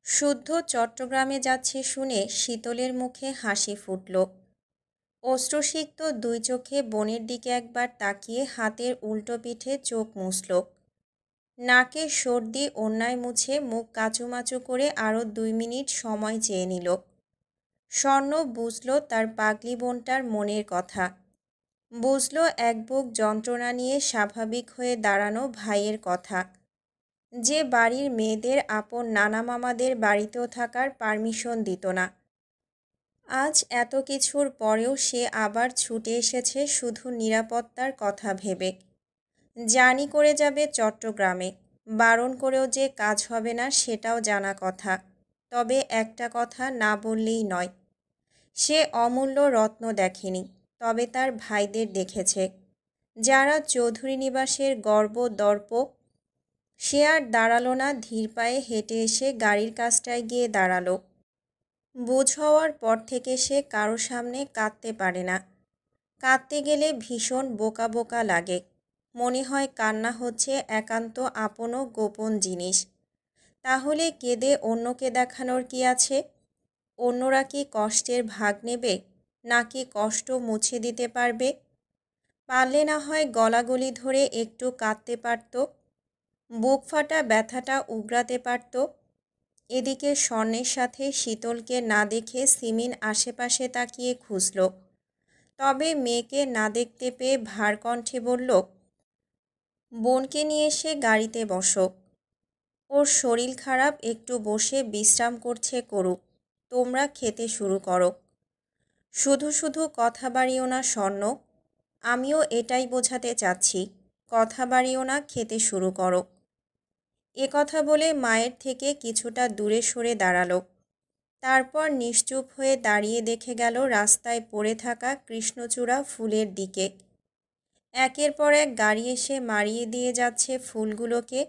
শুদ্ধ চট্টগ্রামে যাচ্ছে শুনে শীতলের মুখে হাসি ফুটল। অশ্রুসিক্ত দুই চোখে বোনের দিকে একবার তাকিয়ে হাতের উল্টো পিঠে চোখ মুছল। নাকে সর্দি ওড়নায় মুছে মুখ কাচুমাচু করে আরও 2 মিনিট সময় চেয়ে নিল। স্বর্ণ বুঝল তার পাগলি বোনটার মনের কথা। বুঝল এক বুক যন্ত্রণা নিয়ে স্বাভাবিক হয়ে দাঁড়ানো ভাইয়ের কথা, যে বাড়ির মেয়েদের আপন নানা মামাদের বাড়িতেও থাকার পারমিশন দিত না। আজ এত কিছুর পরেও সে আবার ছুটে এসেছে শুধু নিরাপত্তার কথা ভেবে। জার্নি করে যাবে চট্টগ্রামে, বারণ করেও যে কাজ হবে না সেটাও জানা কথা। তবে একটা কথা না বললেই নয়, সে অমূল্য রত্ন দেখেনি, তবে তার ভাইদের দেখেছে, যারা চৌধুরী নিবাসের গর্ব দর্প। সে আর দাঁড়ালো না, ধীর পায়ে হেঁটে এসে গাড়ির কাছটায় গিয়ে দাঁড়ালো। বুঝ হওয়ার পর থেকে সে কারো সামনে কাঁদতে পারে না। কাঁদতে গেলে ভীষণ বোকা বোকা লাগে, মনে হয় কান্না হচ্ছে একান্ত আপন ও গোপন জিনিস। তাহলে কেঁদে অন্যকে দেখানোর কি আছে? অন্যরা কি কষ্টের ভাগ নেবে, নাকি কষ্ট মুছে দিতে পারবে? পারলে না হয় গলাগলি ধরে একটু কাঁদতে পারত, বুক ফাটা ব্যথাটা উগরাতে পারত। এদিকে স্বর্ণের সাথে শীতলকে না দেখে সিমিন আশেপাশে তাকিয়ে খুঁজল। তবে মেয়েকে না দেখতে পেয়ে ভার কণ্ঠে বলল, বোনকে নিয়ে এসে গাড়িতে বসো। ওর শরীর খারাপ, একটু বসে বিশ্রাম করছে করুক, তোমরা খেতে শুরু করো। শুধু শুধু কথা বাড়িও না স্বর্ণ, আমিও এটাই বোঝাতে চাচ্ছি, কথা বাড়িও না, খেতে শুরু করো। কথা বলে মায়ের থেকে কিছুটা দূরে সরে দাঁড়ালো। তারপর নিশ্চুপ হয়ে দাঁড়িয়ে দেখে গেল রাস্তায় পড়ে থাকা কৃষ্ণচূড়া ফুলের দিকে। একের পর এক গাড়ি এসে মারিয়ে দিয়ে যাচ্ছে ফুলগুলোকে।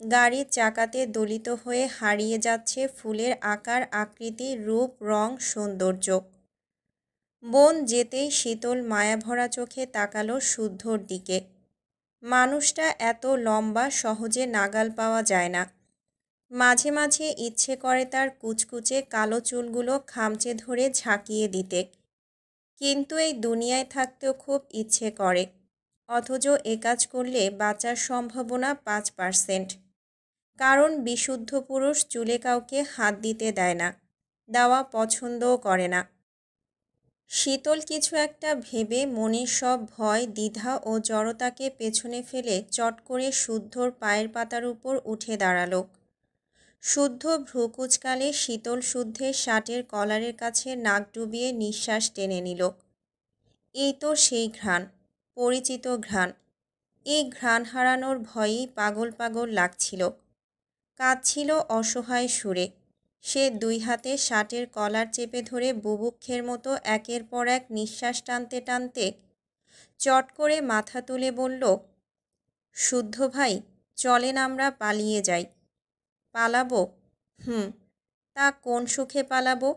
গাড়ির চাকাতে দলিত হয়ে হারিয়ে যাচ্ছে ফুলের আকার আকৃতি, রূপ, রং, সৌন্দর্য। বোন যেতেই শীতল মায়াভরা চোখে তাকালো শুদ্ধর দিকে। মানুষটা এত লম্বা, সহজে নাগাল পাওয়া যায় না। মাঝে মাঝে ইচ্ছে করে তার কুচকুচে কালো চুলগুলো খামচে ধরে ঝাঁকিয়ে দিতে, কিন্তু এই দুনিয়ায় থাকতেও খুব ইচ্ছে করে, অথচ এ কাজ করলে বাঁচার সম্ভাবনা 5%। কারণ বিশুদ্ধ পুরুষ চুলে কাউকে হাত দিতে দেয় না, দেওয়া পছন্দও করে না। শীতল কিছু একটা ভেবে মনের সব ভয়, দ্বিধা ও জড়তাকে পেছনে ফেলে চট করে শুদ্ধর পায়ের পাতার উপর উঠে দাঁড়ালো। শুদ্ধ ভ্রুকুচকালে শীতল শুদ্ধের শার্টের কলারের কাছে নাক ডুবিয়ে নিঃশ্বাস টেনে নিল। এই তো সেই ঘ্রাণ, পরিচিত ঘ্রাণ। এই ঘ্রাণ হারানোর ভয়েই পাগল পাগল লাগছিল। কাঁদছিল অসহায় সুরে। সে দুই হাতে শার্টের কলার চেপে ধরে বুভুক্ষের মতো একের পর এক নিঃশ্বাস টানতে টানতে চট করে মাথা তুলে বলল, শুদ্ধ ভাই, চলেন আমরা পালিয়ে যাই। পালাবো? তা কোন সুখে পালাবো?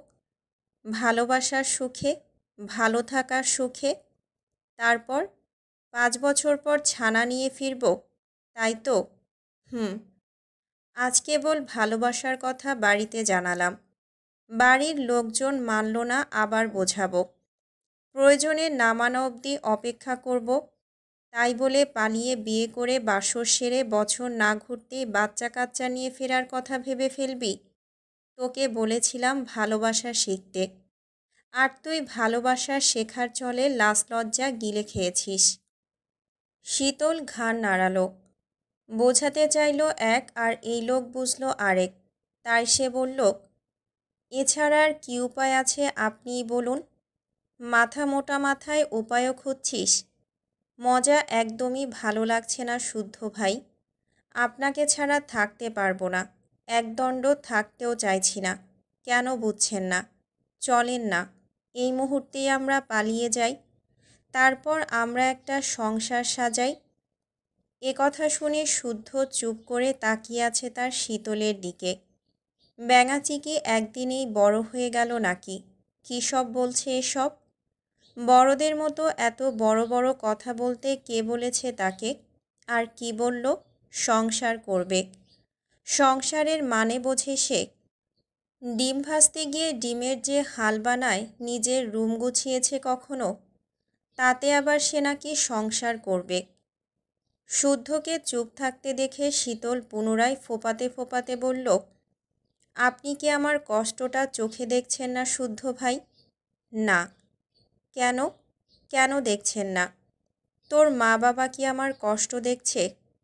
ভালোবাসার সুখে, ভালো থাকার সুখে। তারপর 5 বছর পর ছানা নিয়ে ফিরব, তাই তো? আজ কেবল ভালোবাসার কথা বাড়িতে জানালাম, বাড়ির লোকজন মানল না, আবার বোঝাবো। প্রয়োজনে না মানা অবধি অপেক্ষা করব। তাই বলে পালিয়ে বিয়ে করে বাসর সেরে বছর না ঘুরতেই বাচ্চা কাচ্চা নিয়ে ফেরার কথা ভেবে ফেলবি? তোকে বলেছিলাম ভালোবাসা শিখতে, আর তুই ভালোবাসা শেখার চলে লাজ লজ্জা গিলে খেয়েছিস। শীতল ঘাড় নাড়ালো, বোঝাতে চাইল এক, আর এই লোক বুঝল আরেক। তাই সে বলল, এছাড়া আর কী উপায় আছে আপনিই বলুন। মাথা মোটা মাথায় উপায়ও খুঁজছিস? মজা একদমই ভালো লাগছে না শুদ্ধ ভাই। আপনাকে ছাড়া থাকতে পারবো না, একদণ্ড থাকতেও চাইছি না। কেন বুঝছেন না? চলেন না, এই মুহূর্তেই আমরা পালিয়ে যাই, তারপর আমরা একটা সংসার সাজাই। কথা শুনে শুদ্ধ চুপ করে তাকিয়ে আছে তার শীতলের দিকে। ব্যাঙাচিকি একদিনেই বড় হয়ে গেল নাকি? কী সব বলছে এসব? বড়দের মতো এত বড় বড় কথা বলতে কে বলেছে তাকে? আর কি বলল? সংসার করবে। সংসারের মানে বোঝে সে? ডিম ভাজতে গিয়ে ডিমের যে হাল বানায় নিজের রুম গুছিয়েছে কখনো, তাতে আবার সে নাকি সংসার করবে। শুদ্ধকে চুপ থাকতে দেখে শীতল পুনরায় ফোঁপাতে ফোঁপাতে বলল, আপনি কি আমার কষ্টটা চোখে দেখছেন না শুদ্ধ ভাই? না। কেন? কেন দেখছেন না? তোর মা বাবা কি আমার কষ্ট দেখছে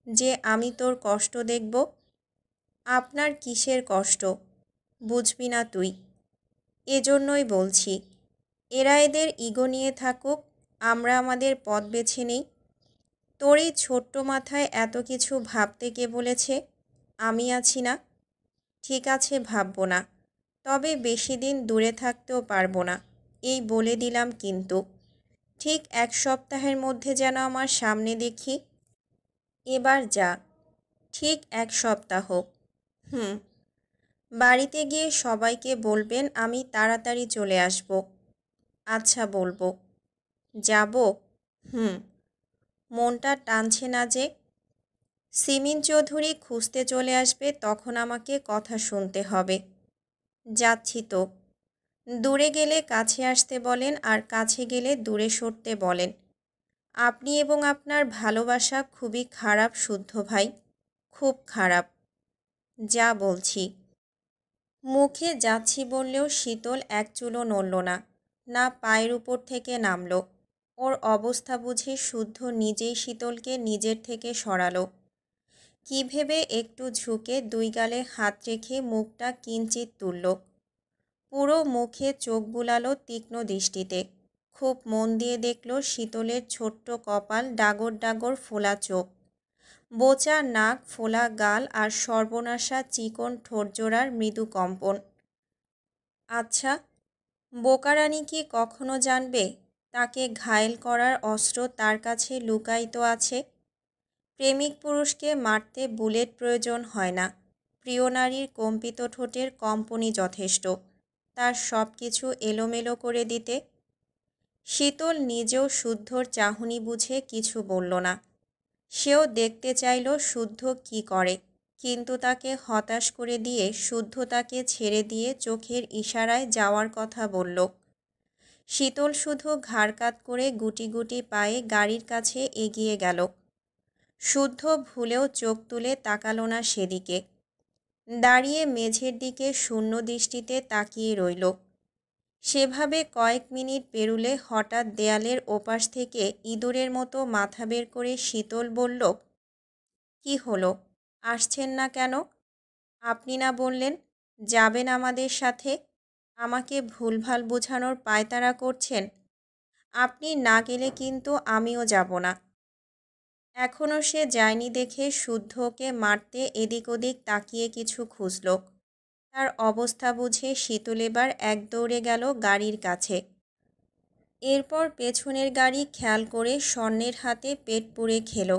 যে আমি তোর কষ্ট দেখব? আপনার কিসের কষ্ট বুঝবি না তুই। এজন্যই বলছি, এরা এদের ইগো নিয়ে থাকুক, আমরা আমাদের পথ বেছে নিই। তোর এই ছোট্ট মাথায় এত কিছু ভাবতে কে বলেছে? আমি আছি না? ঠিক আছে, ভাববো না, তবে বেশি দিন দূরে থাকতেও পারবো না, এই বলে দিলাম কিন্তু। ঠিক 1 সপ্তাহের মধ্যে যেন আমার সামনে দেখি। এবার যা। ঠিক 1 সপ্তাহ। হুম। বাড়িতে গিয়ে সবাইকে বলবেন আমি তাড়াতাড়ি চলে আসব। আচ্ছা, বলবো। যাব? হুম। মনটা টানছে না যে? সিমিন চৌধুরী খুঁজতে চলে আসবে, তখন আমাকে কথা শুনতে হবে। যাচ্ছি তো। দূরে গেলে কাছে আসতে বলেন, আর কাছে গেলে দূরে সরতে বলেন। আপনি এবং আপনার ভালোবাসা খুবই খারাপ শুদ্ধ ভাই, খুব খারাপ। যা বলছি। মুখে যাচ্ছি বললেও শীতল এক চুলও নড়ল না, না পায়ের উপর থেকে নামল। ওর অবস্থা বুঝে শুদ্ধ নিজেই শীতলকে নিজের থেকে সরালো। কি ভেবে একটু ঝুঁকে 2 গালে হাত রেখে মুখটা কিঞ্চিত তুলল। পুরো মুখে চোখ বুলালো তীক্ষ্ণ দৃষ্টিতে। খুব মন দিয়ে দেখল শীতলের ছোট্ট কপাল, ডাগর ডাগর ফোলা চোখ, বোচা নাক, ফোলা গাল আর সর্বনাশা চিকন ঠোঁটজোড়ার মৃদু কম্পন। আচ্ছা, বোকারানী কি কখনো জানবে তাকে ঘায়েল করার অস্ত্র তার কাছে লুকায়িত আছে? প্রেমিক পুরুষকে মারতে বুলেট প্রয়োজন হয় না, প্রিয় নারীর কম্পিত ঠোঁটের কম্পনই যথেষ্ট তার সব কিছু এলোমেলো করে দিতে। শীতল নিজেও শুদ্ধর চাহনি বুঝে কিছু বলল না। সেও দেখতে চাইল শুদ্ধ কি করে, কিন্তু তাকে হতাশ করে দিয়ে শুদ্ধ তাকে ছেড়ে দিয়ে চোখের ইশারায় যাওয়ার কথা বলল। শীতল শুধু ঘাড় কাত করে গুটি গুটি পায়ে গাড়ির কাছে এগিয়ে গেল। শুদ্ধ ভুলেও চোখ তুলে তাকালো না সেদিকে। দাঁড়িয়ে মেঝের দিকে শূন্য দৃষ্টিতে তাকিয়ে রইল। সেভাবে কয়েক মিনিট পেরুলে হঠাৎ দেয়ালের ওপাশ থেকে ইঁদুরের মতো মাথা বের করে শীতল বলল, কি হলো, আসছেন না কেন? আপনি না বললেন যাবেন আমাদের সাথে? আমাকে ভুলভাল বোঝানোর পায়তারা করছেন। আপনি না গেলে কিন্তু আমিও যাব না। এখনও সে যায়নি দেখে শুদ্ধকে মারতে এদিক ওদিক তাকিয়ে কিছু খুঁজল। তার অবস্থা বুঝে শীতল এবার এক দৌড়ে গেল গাড়ির কাছে। এরপর পেছনের গাড়ি খেয়াল করে স্বর্ণের হাতে পেট পুড়ে খেল।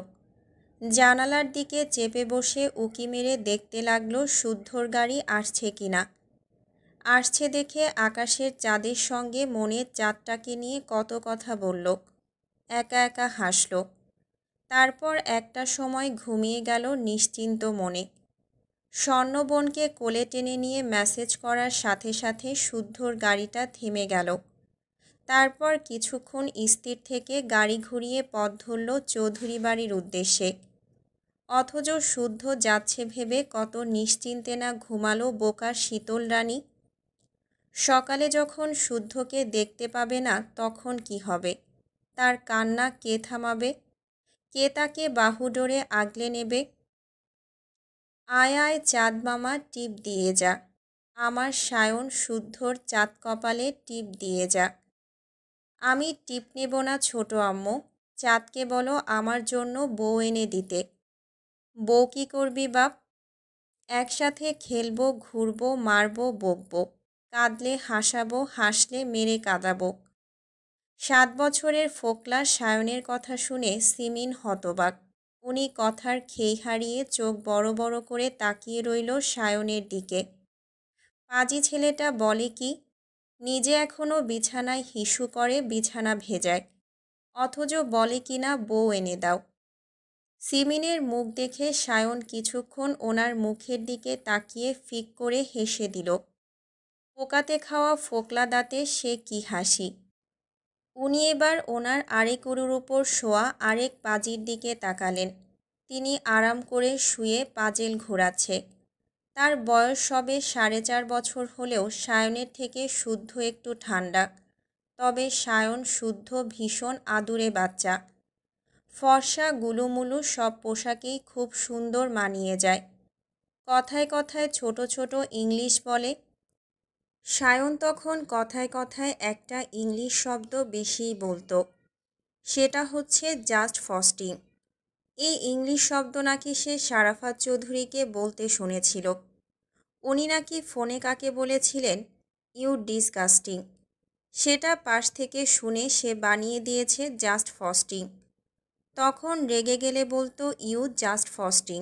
জানালার দিকে চেপে বসে উকি মেরে দেখতে লাগলো শুদ্ধর গাড়ি আসছে কিনা। আসছে দেখে আকাশের চাঁদের সঙ্গে মনের চাঁদটাকে নিয়ে কত কথা বলল, একা একা হাসল। তারপর একটা সময় ঘুমিয়ে গেল নিশ্চিন্ত মনে। স্বর্ণবনকে কোলে টেনে নিয়ে মেসেজ করার সাথে সাথে শুদ্ধর গাড়িটা থেমে গেল। তারপর কিছুক্ষণ স্থির থেকে গাড়ি ঘুরিয়ে পথ ধরল চৌধুরী বাড়ির উদ্দেশ্যে। অথচ শুদ্ধ যাচ্ছে ভেবে কত নিশ্চিন্তে না ঘুমালো বোকা শীতল রানী। সকালে যখন শুদ্ধকে দেখতে পাবে না তখন কি হবে? তার কান্না কে থামাবে? কে তাকে বাহুডোরে আগলে নেবে? আয় আয় চাঁদ মামা, টিপ দিয়ে যা, আমার সায়ন শুদ্ধর চাঁদ কপালে টিপ দিয়ে যা। আমি টিপ নেব না ছোট আম্মু, চাঁদকে বলো আমার জন্য বউ এনে দিতে। বউ কি করবি বাপ? একসাথে খেলবো, ঘুরবো, মারবো, বকবো, কাঁদলে হাসাবো, হাসলে মেরে কাঁদাবো। 7 বছরের ফোকলা সায়নের কথা শুনে সিমিন হতবাক। উনি কথার খেই হারিয়ে চোখ বড় বড় করে তাকিয়ে রইল সায়নের দিকে। পাজি ছেলেটা বলে কি? নিজে এখনও বিছানায় হিসু করে, বিছানা ভেজায়, অথচ বলে কিনা বউ এনে দাও। সিমিনের মুখ দেখে সায়ন কিছুক্ষণ ওনার মুখের দিকে তাকিয়ে ফিক করে হেসে দিল। পোকাতে খাওয়া ফোকলা দাঁতে সে কি হাসি। উনি এবার ওনার আরেক উরুর উপর শোয়া আরেক পাজির দিকে তাকালেন। তিনি আরাম করে শুয়ে পাজেল ঘোরাচ্ছে। তার বয়স সবে 4.5 বছর হলেও সায়নের থেকে শুদ্ধ একটু ঠান্ডা। তবে সায়ন শুদ্ধ ভীষণ আদুরে বাচ্চা। ফর্সা গুলুমুলু সব পোশাকেই খুব সুন্দর মানিয়ে যায়। কথায় কথায় ছোট ছোট ইংলিশ বলে। সায়ন তখন কথায় কথায় একটা ইংলিশ শব্দ বেশিই বলতো। সেটা হচ্ছে জাস্ট ফস্টিং। এই ইংলিশ শব্দ নাকি সে শারাফাত চৌধুরীকে বলতে শুনেছিল। উনি নাকি ফোনে কাকে বলেছিলেন, ইউ ডিসগাস্টিং। সেটা পাশ থেকে শুনে সে বানিয়ে দিয়েছে জাস্ট ফস্টিং। তখন রেগে গেলে বলতো ইউ জাস্ট ফস্টিং।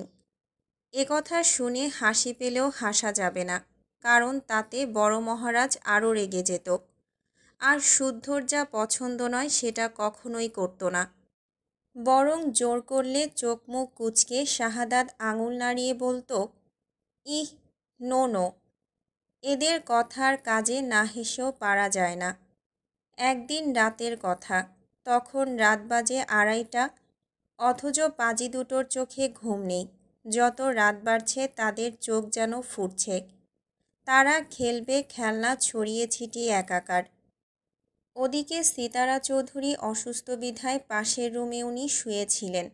একথা শুনে হাসি পেলেও হাসা যাবে না, কারণ তাতে বড় মহারাজ আরও রেগে যেত। আর শুদ্ধর যা পছন্দ নয় সেটা কখনোই করতো না। বরং জোর করলে চোখ মুখ কুঁচকে শাহাদাত আঙুল নাড়িয়ে বলতো, ইহ, নো নো। এদের কথার কাজে না হেসেও পারা যায় না। একদিন রাতের কথা, তখন রাত বাজে 2:30। অথচ পাজি দুটোর চোখে ঘুম নেই। যত রাত বাড়ছে তাদের চোখ যেন ফুটছে। তারা খেলবে খেলনা ছড়িয়ে ছিটিয়ে একাকার। ওদিকে সিতারা চৌধুরী অসুস্থ বিধায় পাশের রুমে উনি শুয়েছিলেন।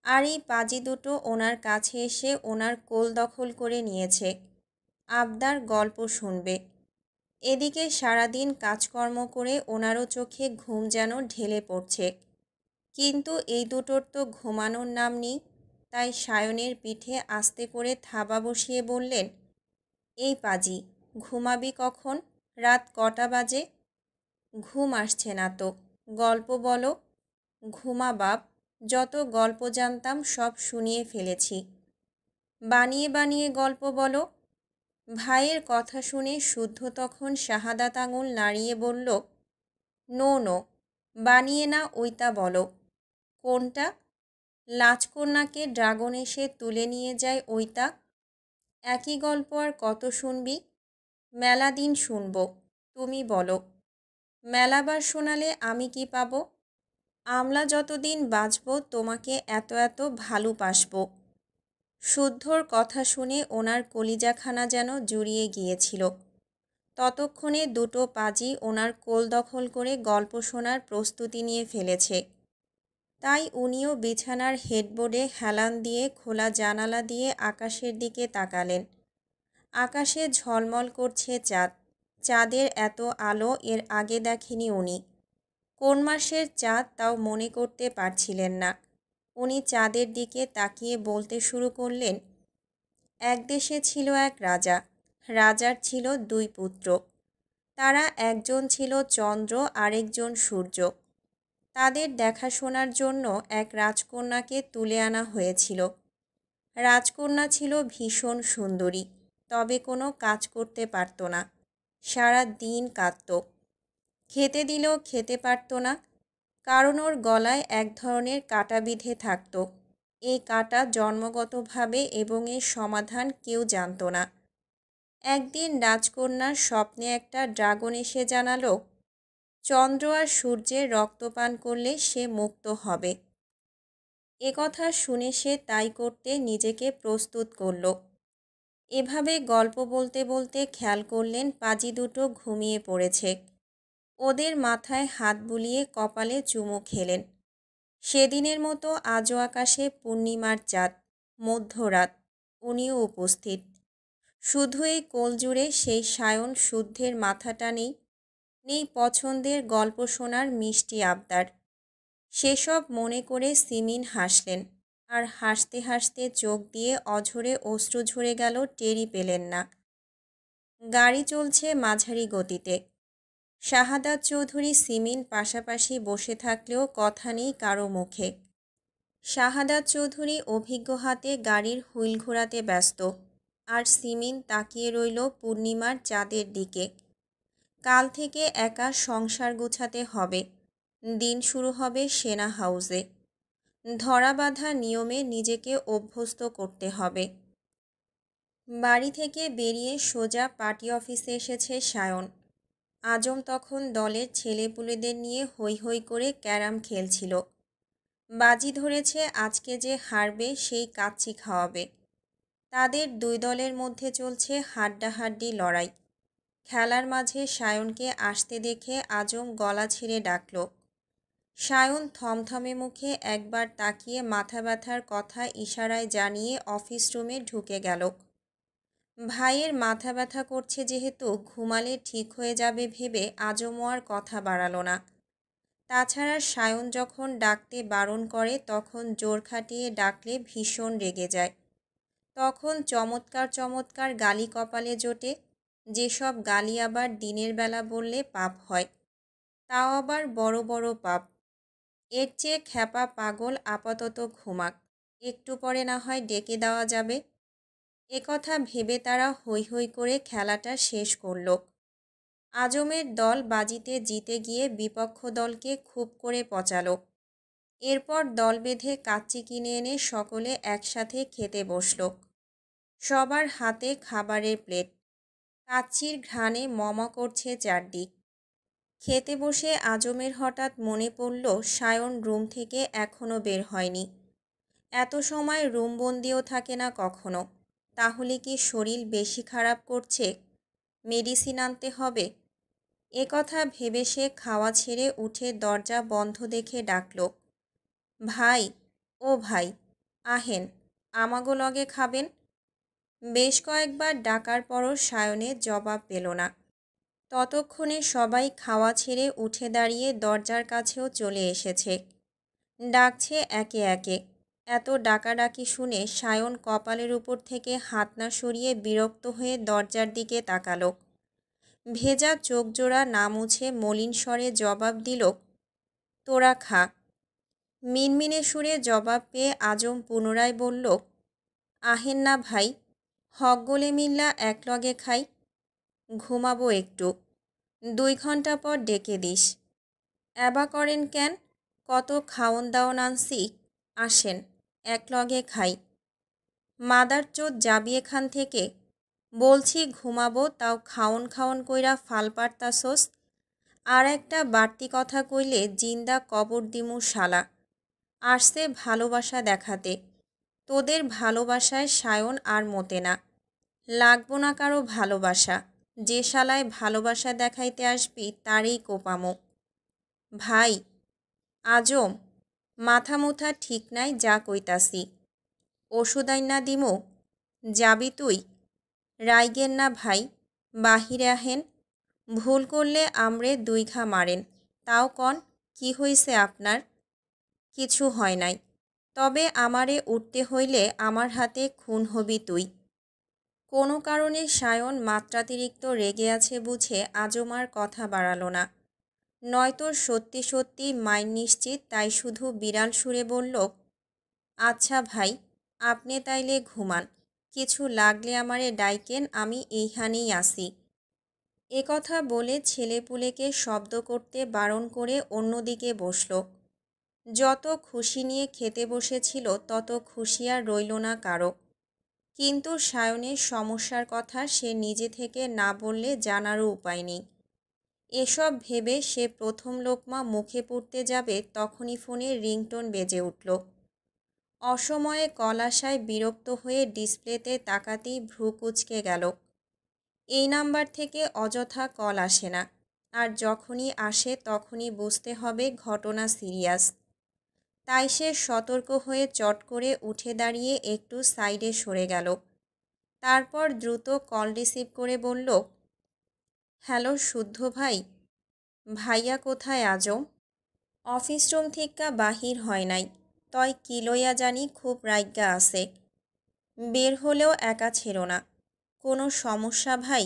আর এই পাজি দুটো ওনার কাছে এসে ওনার কোল দখল করে নিয়েছে। আবদার গল্প শুনবে। এদিকে সারাদিন কাজকর্ম করে ওনারও চোখে ঘুম যেন ঢেলে পড়ছে। কিন্তু এই দুটোর তো ঘুমানোর নাম নেই। তাই সায়নের পিঠে আস্তে করে থাবা বসিয়ে বললেন, এই পাজি, ঘুমাবি কখন? রাত কটা বাজে? ঘুম আসছে না তো, গল্প বলো। ঘুমা বাপ, যত গল্প জানতাম সব শুনিয়ে ফেলেছি। বানিয়ে বানিয়ে গল্প বলো। ভাইয়ের কথা শুনে শুদ্ধ তখন শাহাদাত আঙুল নাড়িয়ে বলল, নো নো, বানিয়ে না, ওইটা বলো। কোনটা? লাজকন্যাকে ড্রাগন এসে তুলে নিয়ে যায় ওইটা। একই গল্প আর কত শুনবি? মেলা দিন শুনব, তুমি বলো। মেলাবার শোনালে আমি কি পাবো? আমলা যতদিন বাঁচব তোমাকে এত এত ভালোবাসব। শুদ্ধর কথা শুনে ওনার কলিজাখানা যেন জুড়িয়ে গিয়েছিল। ততক্ষণে দুটো পাজি ওনার কোল দখল করে গল্প শোনার প্রস্তুতি নিয়ে ফেলেছে। তাই উনিও বিছানার হেডবোর্ডে হেলান দিয়ে খোলা জানালা দিয়ে আকাশের দিকে তাকালেন। আকাশে ঝলমল করছে চাঁদ। চাঁদের এত আলো এর আগে দেখেনি উনি। কোন মাসের চাঁদ তাও মনে করতে পারছিলেন না। উনি চাঁদের দিকে তাকিয়ে বলতে শুরু করলেন, এক দেশে ছিল এক রাজা। রাজার ছিল 2 পুত্র। তারা একজন ছিল চন্দ্র, আরেকজন সূর্য। তাদের দেখাশোনার জন্য এক রাজকন্যাকে তুলে আনা হয়েছিল। রাজকন্যা ছিল ভীষণ সুন্দরী, তবে কোনো কাজ করতে পারত না। সারা দিন কাঁদত। খেতে দিলেও খেতে পারত না, কারণ ওর গলায় এক ধরনের কাঁটা বিঁধে থাকত। এই কাঁটা জন্মগতভাবে এবং এর সমাধান কেউ জানত না। একদিন রাজকন্যার স্বপ্নে একটা ড্রাগন এসে জানালো, চন্দ্র আর সূর্যের রক্তপান করলে সে মুক্ত হবে। একথা শুনে সে তাই করতে নিজেকে প্রস্তুত করল। এভাবে গল্প বলতে বলতে খেয়াল করলেন পাজি দুটো ঘুমিয়ে পড়েছে। ওদের মাথায় হাত বুলিয়ে কপালে চুমু খেলেন। সেদিনের মতো আজও আকাশে পূর্ণিমার চাঁদ, মধ্যরাত, উনিও উপস্থিত। শুধু এই কোল জুড়ে সেই সায়ন শুদ্ধের মাথাটা নেই। নেই পছন্দের গল্প শোনার মিষ্টি আবদার। সেসব মনে করে সিমিন হাসলেন। আর হাসতে হাসতে চোখ দিয়ে অঝরে অশ্রু ঝরে গেল টেরই পেলেন না। গাড়ি চলছে মাঝারি গতিতে। শাহাদাত চৌধুরী সিমিন পাশাপাশি বসে থাকলেও কথা নেই কারো মুখে। শাহাদাত চৌধুরী অভিজ্ঞ হাতে গাড়ির হুইল ঘোরাতে ব্যস্ত। আর সিমিন তাকিয়ে রইল পূর্ণিমার চাঁদের দিকে। কাল থেকে একা সংসার গোছাতে হবে। দিন শুরু হবে সেনা হাউসে। ধরা বাঁধা নিয়মে নিজেকে অভ্যস্ত করতে হবে। বাড়ি থেকে বেরিয়ে সোজা পার্টি অফিসে এসেছে সায়ন। আজম তখন দলের ছেলেপুলেদের নিয়ে হৈ হৈ করে ক্যারাম খেলছিল। বাজি ধরেছে আজকে যে হারবে সেই কাচ্চি খাওয়াবে। তাদের দুই দলের মধ্যে চলছে হাড্ডাহাড্ডি লড়াই। খেলার মাঝে সায়নকে আসতে দেখে আজম গলা ছেড়ে ডাকল। সায়ন থমথমে মুখে একবার তাকিয়ে মাথা ব্যথার কথা ইশারায় জানিয়ে অফিস রুমে ঢুকে গেল। ভাইয়ের মাথা ব্যথা করছে যেহেতু ঘুমালে ঠিক হয়ে যাবে ভেবে আজমও আর কথা বাড়ালো না। তাছাড়া সায়ন যখন ডাকতে বারণ করে তখন জোর খাটিয়ে ডাকলে ভীষণ রেগে যায়। তখন চমৎকার চমৎকার গালি কপালে জোটে, যেসব গালি আবার দিনের বেলা বললে পাপ হয়, তাও আবার বড় বড় পাপ। এর চেয়ে খ্যাপা পাগল আপাতত ঘুমাক, একটু পরে না হয় ডেকে দেওয়া যাবে। একথা ভেবে তারা হৈ হৈ করে খেলাটা শেষ করল। আজমের দল বাজিতে জিতে গিয়ে বিপক্ষ দলকে খুব করে পচালো। এরপর দল বেঁধে কাচ্চি কিনে এনে সকলে একসাথে খেতে বসল। সবার হাতে খাবারের প্লেট, কাচ্চির ঘ্রাণে মম করছে চারদিক। খেতে বসে আজমের হঠাৎ মনে পড়ল সায়ন রুম থেকে এখনও বের হয়নি। এত সময় রুমবন্দিও থাকে না কখনো। তাহলে কি শরীর বেশি খারাপ করছে? মেডিসিন আনতে হবে। একথা ভেবে সে খাওয়া ছেড়ে উঠে দরজা বন্ধ দেখে ডাকল, ভাই, ও ভাই, আহেন, আমাগো লগে খাবেন। বেশ কয়েকবার ডাকার পরও সায়নের জবাব পেল না। ততক্ষণে সবাই খাওয়া ছেড়ে উঠে দাঁড়িয়ে দরজার কাছেও চলে এসেছে। ডাকছে একে একে। এত ডাকাডাকি শুনে সায়ন কপালের উপর থেকে হাত না সরিয়ে বিরক্ত হয়ে দরজার দিকে তাকালো। ভেজা চোখজোড়া না মুছে মলিন স্বরে জবাব দিল, তোরা খা। মিনমিনে সুরে জবাব পেয়ে আজম পুনরায় বলল, আহেন না ভাই, হক গলে মিল্লা একলগে খাই। ঘুমাবো একটু, 2 ঘন্টা পর ডেকে দিস। অ্যাবা করেন কেন? কত খাওন দাওন আনছি, আসেন একলগে খাই। মাদার চোদ যাবি এখান থেকে। বলছি ঘুমাবো, তাও খাওন খাওন কইরা ফাল পারতাছোস। আর একটা বাড়তি কথা কইলে জিন্দা কবর দিমু শালা। আসছে ভালোবাসা দেখাতে। তোদের ভালোবাসায় সায়ন আর মতে না। লাগবো না কারো ভালোবাসা। যে শালায় ভালোবাসা দেখাইতে আসবি তারই কোপামো। ভাই, আজম, মাথা মুথা ঠিক নাই যা কইতাছি। ওষুধ আইনা দিমু? যাবি তুই? রাইগেন না ভাই, বাহিরে আহেন। ভুল করলে আমরে 2 ঘা মারেন। তাও কন, কি হইছে আপনার? কিছু হয় নাই, তবে আমারে উঠতে হইলে আমার হাতে খুন হবি তুই। কোনো কারণে সায়ন মাত্রাতিরিক্ত রেগে আছে বুঝে আজম আর কথা বাড়ালো না। নয়তো সত্যি সত্যি মাইন নিশ্চিত, তাই শুধু বিড়াল সুরে বলল, আচ্ছা ভাই, আপনি তাইলে ঘুমান। কিছু লাগলে আমারে ডাইকেন, আমি এইখানেই আসি। একথা বলে ছেলেপুলেকে শব্দ করতে বারণ করে অন্যদিকে বসল। যত খুশি নিয়ে খেতে বসেছিল তত খুশি আর রইল না কারো। কিন্তু সায়নের সমস্যার কথা সে নিজে থেকে না বললে জানারও উপায় নেই। এসব ভেবে সে প্রথম লোকমা মুখে পুড়তে যাবে তখনই ফোনের রিংটোন বেজে উঠল। অসময়ে কল আসায় বিরক্ত হয়ে ডিসপ্লেতে তাকাতেই ভ্রু কুঁচকে গেল। এই নাম্বার থেকে অযথা কল আসে না, আর যখনই আসে তখনই বুঝতে হবে ঘটনা সিরিয়াস। তাই সে সতর্ক হয়ে চট করে উঠে দাঁড়িয়ে একটু সাইডে সরে গেল। তারপর দ্রুত কল রিসিভ করে বলল, হ্যালো শুদ্ধ ভাই। ভাইয়া কোথায় আজম? অফিস রুম থিক্কা বাহির হয় নাই, তয় কি লইয়া জানি খুব রাইগ্গা আছে। বের হলেও একা ছেড়ো না। কোনো সমস্যা ভাই?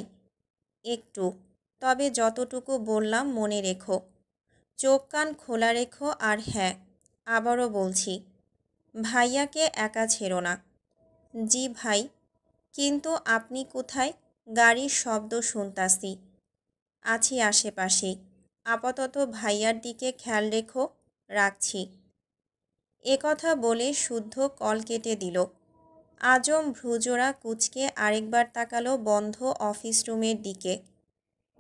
একটু, তবে যতটুকু বললাম মনে রেখো। চোখ কান খোলা রেখো, আর হ্যাঁ, আবারও বলছি, ভাইয়াকে একা ছেড়ো না। জি ভাই, কিন্তু আপনি কোথায়? গাড়ির শব্দ শুনতাছি। আছি আশেপাশেই। আপাতত ভাইয়ার দিকে খেয়াল রেখো, রাখছি। একথা বলে শুদ্ধ কল কেটে দিল। আজম ভ্রুজোড়া কুঁচকে আরেকবার তাকালো বন্ধ অফিস রুমের দিকে।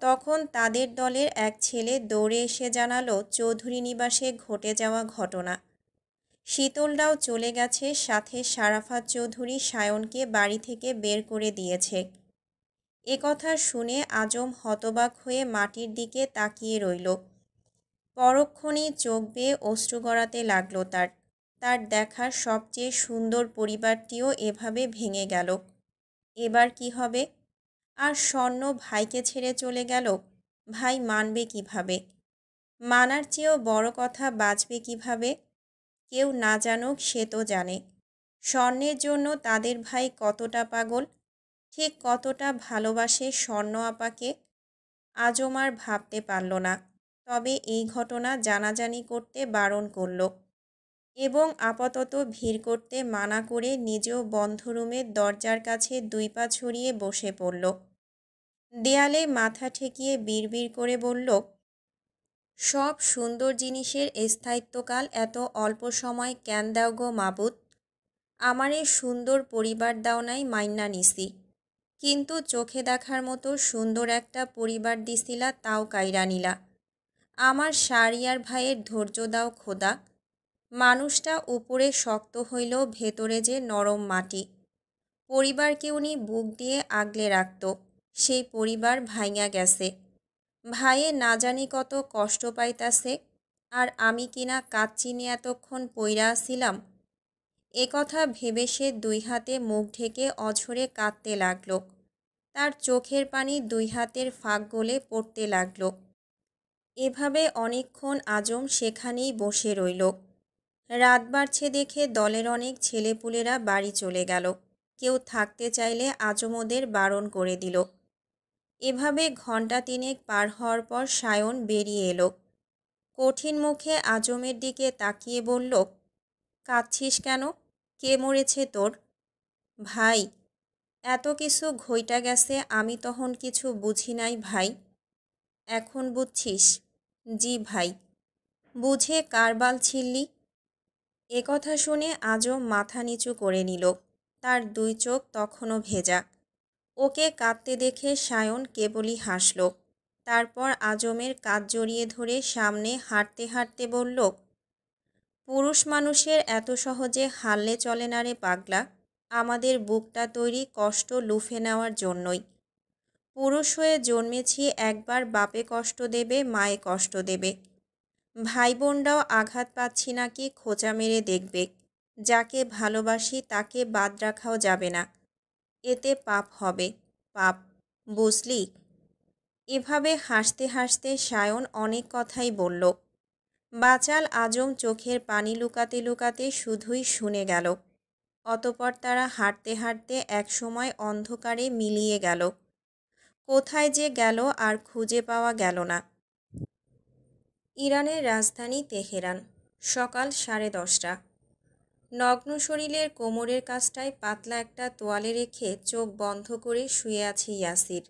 তখন তাদের দলের এক ছেলে দৌড়ে এসে জানালো চৌধুরী নিবাসে ঘটে যাওয়া ঘটনা। শীতলটাও চলে গেছে, সাথে সারাফাত চৌধুরী সায়নকে বাড়ি থেকে বের করে দিয়েছে। একথা শুনে আজম হতবাক হয়ে মাটির দিকে তাকিয়ে রইল। পরক্ষণেই চোখ বেয়ে অশ্রু গড়াতে লাগলো তার। তার দেখা সবচেয়ে সুন্দর পরিবারটিও এভাবে ভেঙে গেল। এবার কি হবে? আর স্বর্ণ ভাইকে ছেড়ে চলে গেল। ভাই মানবে কিভাবে? মানার চেয়েও বড় কথা, বাঁচবে কিভাবে? কেউ না জানুক, সে তো জানে স্বর্ণের জন্য তাদের ভাই কতটা পাগল, ঠিক কতটা ভালোবাসে স্বর্ণ আপাকে। আজম আর ভাবতে পারল না। তবে এই ঘটনা জানাজানি করতে বারণ করল এবং আপাতত ভিড় করতে মানা করে নিজেও বন্ধ রুমের দরজার কাছে 2 পা ছড়িয়ে বসে পড়ল। দেয়ালে মাথা ঠেকিয়ে বিড়বিড় করে বলল, সব সুন্দর জিনিসের স্থায়িত্বকাল এত অল্প সময় কেন দাও গো মাবুদ? আমারে সুন্দর পরিবার দাও নাই মাইন্না নিছি, কিন্তু চোখে দেখার মতো সুন্দর একটা পরিবার দিছিলা, তাও কাইরা নিলা। আমার শাহরিয়ার ভাইয়ের ধৈর্য দাও খোদা। মানুষটা উপরে শক্ত হইলেও ভেতরে যে নরম মাটি। পরিবারকে উনি বুক দিয়ে আগলে রাখত, সেই পরিবার ভাইঙা গেছে। ভাইয়ে না জানি কত কষ্ট পাইতাছে, আর আমি কিনা কাচ্চিনে এতক্ষণ পইরা আসিলাম। একথা ভেবে সে 2 হাতে মুখ ঢেকে অঝরে কাঁদতে লাগল। তার চোখের পানি 2 হাতের ফাঁক গলে পড়তে লাগল। এভাবে অনেকক্ষণ আজম সেখানেই বসে রইল। রাত বাড়ছে দেখে দলের অনেক ছেলেপুলেরা বাড়ি চলে গেল। কেউ থাকতে চাইলে আজম ওদের বারণ করে দিল। এভাবে ঘণ্টা 3 পার হওয়ার পর সায়ন বেরিয়ে এলো। কঠিন মুখে আজমের দিকে তাকিয়ে বলল, কাঁদছিস কেন? কে মরেছে তোর? ভাই। এত কিছু ঘইটা গেছে, আমি তখন কিছু বুঝি নাই ভাই। এখন বুঝছিস? জি ভাই। বুঝে কারবাল ছিললি? একথা শুনে আজম মাথা নিচু করে নিল। তার 2 চোখ তখনও ভেজা। ওকে কাঁদতে দেখে সায়ন কেবলই হাসল। তারপর আজমের কাঁধ জড়িয়ে ধরে সামনে হাঁটতে হাঁটতে বলল, পুরুষ মানুষের এত সহজে হারলে চলে না রে পাগলা। আমাদের বুকটা তৈরি কষ্ট লুফে নেওয়ার জন্যই। পুরুষ হয়ে জন্মেছি, একবার বাপে কষ্ট দেবে, মায়ে কষ্ট দেবে। ভাই বোনরাও আঘাত পাচ্ছি নাকি খোঁচা মেরে দেখবে। যাকে ভালোবাসি তাকে বাদ রাখাও যাবে না, এতে পাপ হবে, পাপ, বুঝলি? এভাবে হাসতে হাসতে সায়ন অনেক কথাই বলল। বাচাল আজম চোখের পানি লুকাতে লুকাতে শুধুই শুনে গেল। অতপর তারা হাঁটতে হাঁটতে একসময় অন্ধকারে মিলিয়ে গেল। কোথায় যে গেল আর খুঁজে পাওয়া গেল না। ইরানের রাজধানী তেহরান, সকাল 10:30। নগ্ন শরীরের কোমরের কাছটায় পাতলা একটা তোয়ালে রেখে চোখ বন্ধ করে শুয়ে আছে ইয়াসির।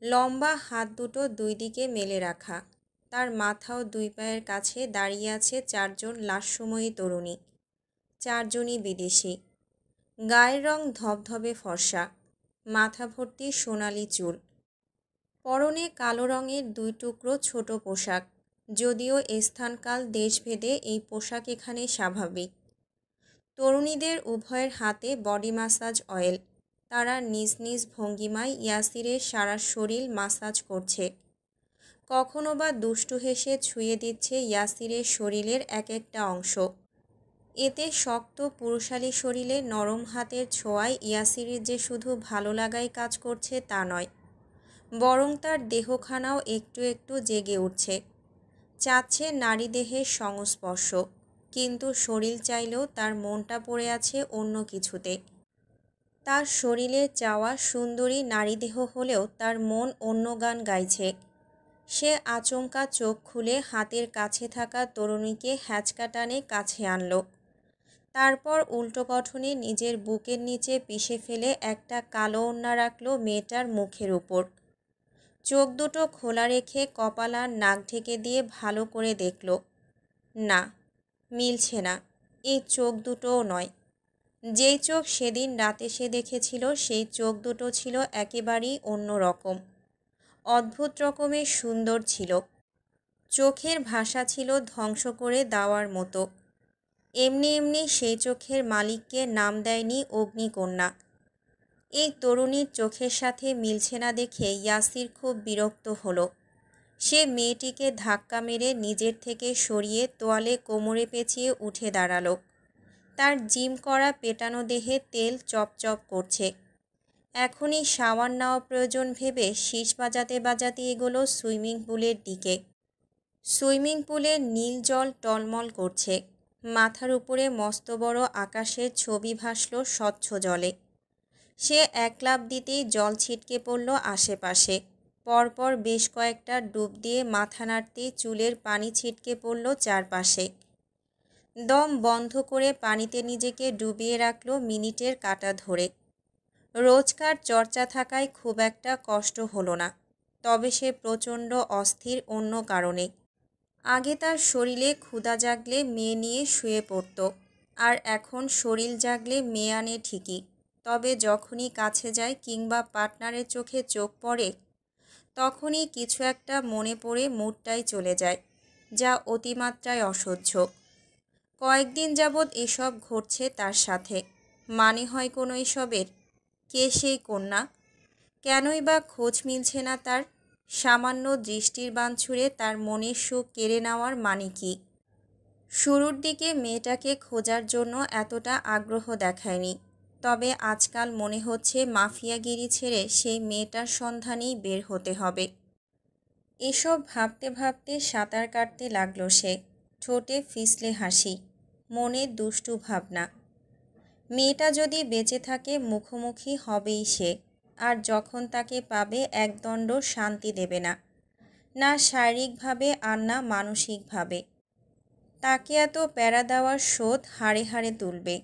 লম্বা হাত দুটো 2 দিকে মেলে রাখা। তার মাথা ও 2 পায়ের কাছে দাঁড়িয়ে আছে 4 জন লাশময়ী তরুণী। 4 জনই বিদেশি। গায়ের রং ধবধবে ফর্সা, মাথা ভর্তি সোনালি চুল। পরনে কালো রঙের 2 টুকরো ছোট পোশাক। যদিও স্থানকাল দেশভেদে এই পোশাক এখানে স্বাভাবিক। তরুণীদের উভয়ের হাতে বডি ম্যাসাজ অয়েল। তারা নিজ নিজ ভঙ্গিমায় ইয়াসিরের সারা শরীর ম্যাসাজ করছে। কখনো বা দুষ্টু হেসে ছুঁয়ে দিচ্ছে ইয়াসিরের শরীরের এক একটা অংশ। এতে শক্ত পুরুষালী শরীরে নরম হাতের ছোঁয়ায় ইয়াসিরের যে শুধু ভালো লাগাই কাজ করছে তা নয়, বরং তার দেহখানাও একটু একটু জেগে উঠছে। চাচ্ছে নারী দেহের সংস্পর্শ, কিন্তু শরীর চাইলেও তার মনটা পড়ে আছে অন্য কিছুতে। তার শরীরে চাওয়া সুন্দরী নারীদেহ হলেও তার মন অন্য গান গাইছে। সে আচমকা চোখ খুলে হাতের কাছে থাকা তরুণীকে হ্যাঁচকা টানে কাছে আনল। তারপর উল্টো গঠনে নিজের বুকের নিচে পিষে ফেলে একটা কালো ওড়না রাখল মেয়েটার মুখের উপর। চোখ দুটো খোলা রেখে কপাল আর নাক ঢেকে দিয়ে ভালো করে দেখল। না, মিলছে না। এই চোখ দুটোও নয়। যেই চোখ সেদিন রাতে সে দেখেছিল সেই চোখ দুটো ছিল একেবারেই অন্য রকম, অদ্ভুত রকমের সুন্দর ছিল। চোখের ভাষা ছিল ধ্বংস করে দেওয়ার মতো। এমনি এমনি সেই চোখের মালিককে নাম দেয়নি অগ্নিকন্যা। এই তরুণীর চোখের সাথে মিলছে না দেখে ইয়াসির খুব বিরক্ত হলো। সে মেয়েটিকে ধাক্কা মেরে নিজের থেকে সরিয়ে তোয়ালে কোমরে পেঁচিয়ে উঠে দাঁড়ালো। তার জিম করা পেটানো দেহে তেল চপচপ করছে। এখনই শাওয়ার নেওয়া প্রয়োজন ভেবে শীষ বাজাতে বাজাতে এগোলো সুইমিং পুলের দিকে। সুইমিং পুলের নীল জল টলমল করছে। মাথার উপরে মস্ত বড় আকাশের ছবি ভাসল স্বচ্ছ জলে। সে এক লাফ দিতেই জল ছিটকে পড়ল আশেপাশে। পরপর বেশ কয়েকটা ডুব দিয়ে মাথা নাড়তেই চুলের পানি ছিটকে পড়ল চারপাশে। দম বন্ধ করে পানিতে নিজেকে ডুবিয়ে রাখল মিনিটের কাঁটা ধরে। রোজকার চর্চা থাকায় খুব একটা কষ্ট হলো না, তবে সে প্রচণ্ড অস্থির অন্য কারণে। আগে তার শরীরে ক্ষুধা জাগলে মেয়ে নিয়ে শুয়ে পড়ত, আর এখন শরীর জাগলে মেয়ে আনে ঠিকই, তবে যখনই কাছে যায় কিংবা পার্টনারের চোখে চোখ পড়ে তখনই কিছু একটা মনে পড়ে মুডটাই চলে যায়, যা অতিমাত্রায় অসহ্য। কয়েকদিন যাবৎ এসব ঘটছে তার সাথে। মানে হয় কোনো এসবের? কে সেই কন্যা? কেনই বা খোঁজ মিলছে না তার? সামান্য দৃষ্টির বাণ ছুঁড়ে তার মনের সুখ কেড়ে নেওয়ার মানে কি? শুরুর দিকে মেয়েটাকে খোঁজার জন্য এতটা আগ্রহ দেখায়নি, তবে আজকাল মনে হচ্ছে মাফিয়াগিরি ছেড়ে সেই মেয়েটার সন্ধানেই বের হতে হবে। এসব ভাবতে ভাবতে সাঁতার কাটতে লাগলো সে। ঠোঁটে ফিসলে হাসি, মনে দুষ্টু ভাবনা। মেয়েটা যদি বেঁচে থাকে মুখোমুখি হবেই সে, আর যখন তাকে পাবে একদণ্ড শান্তি দেবে না, না শারীরিকভাবে আর না মানসিকভাবে। তাকে এত প্যারা দেওয়ার শোধ হাড়ে হাড়ে তুলবে।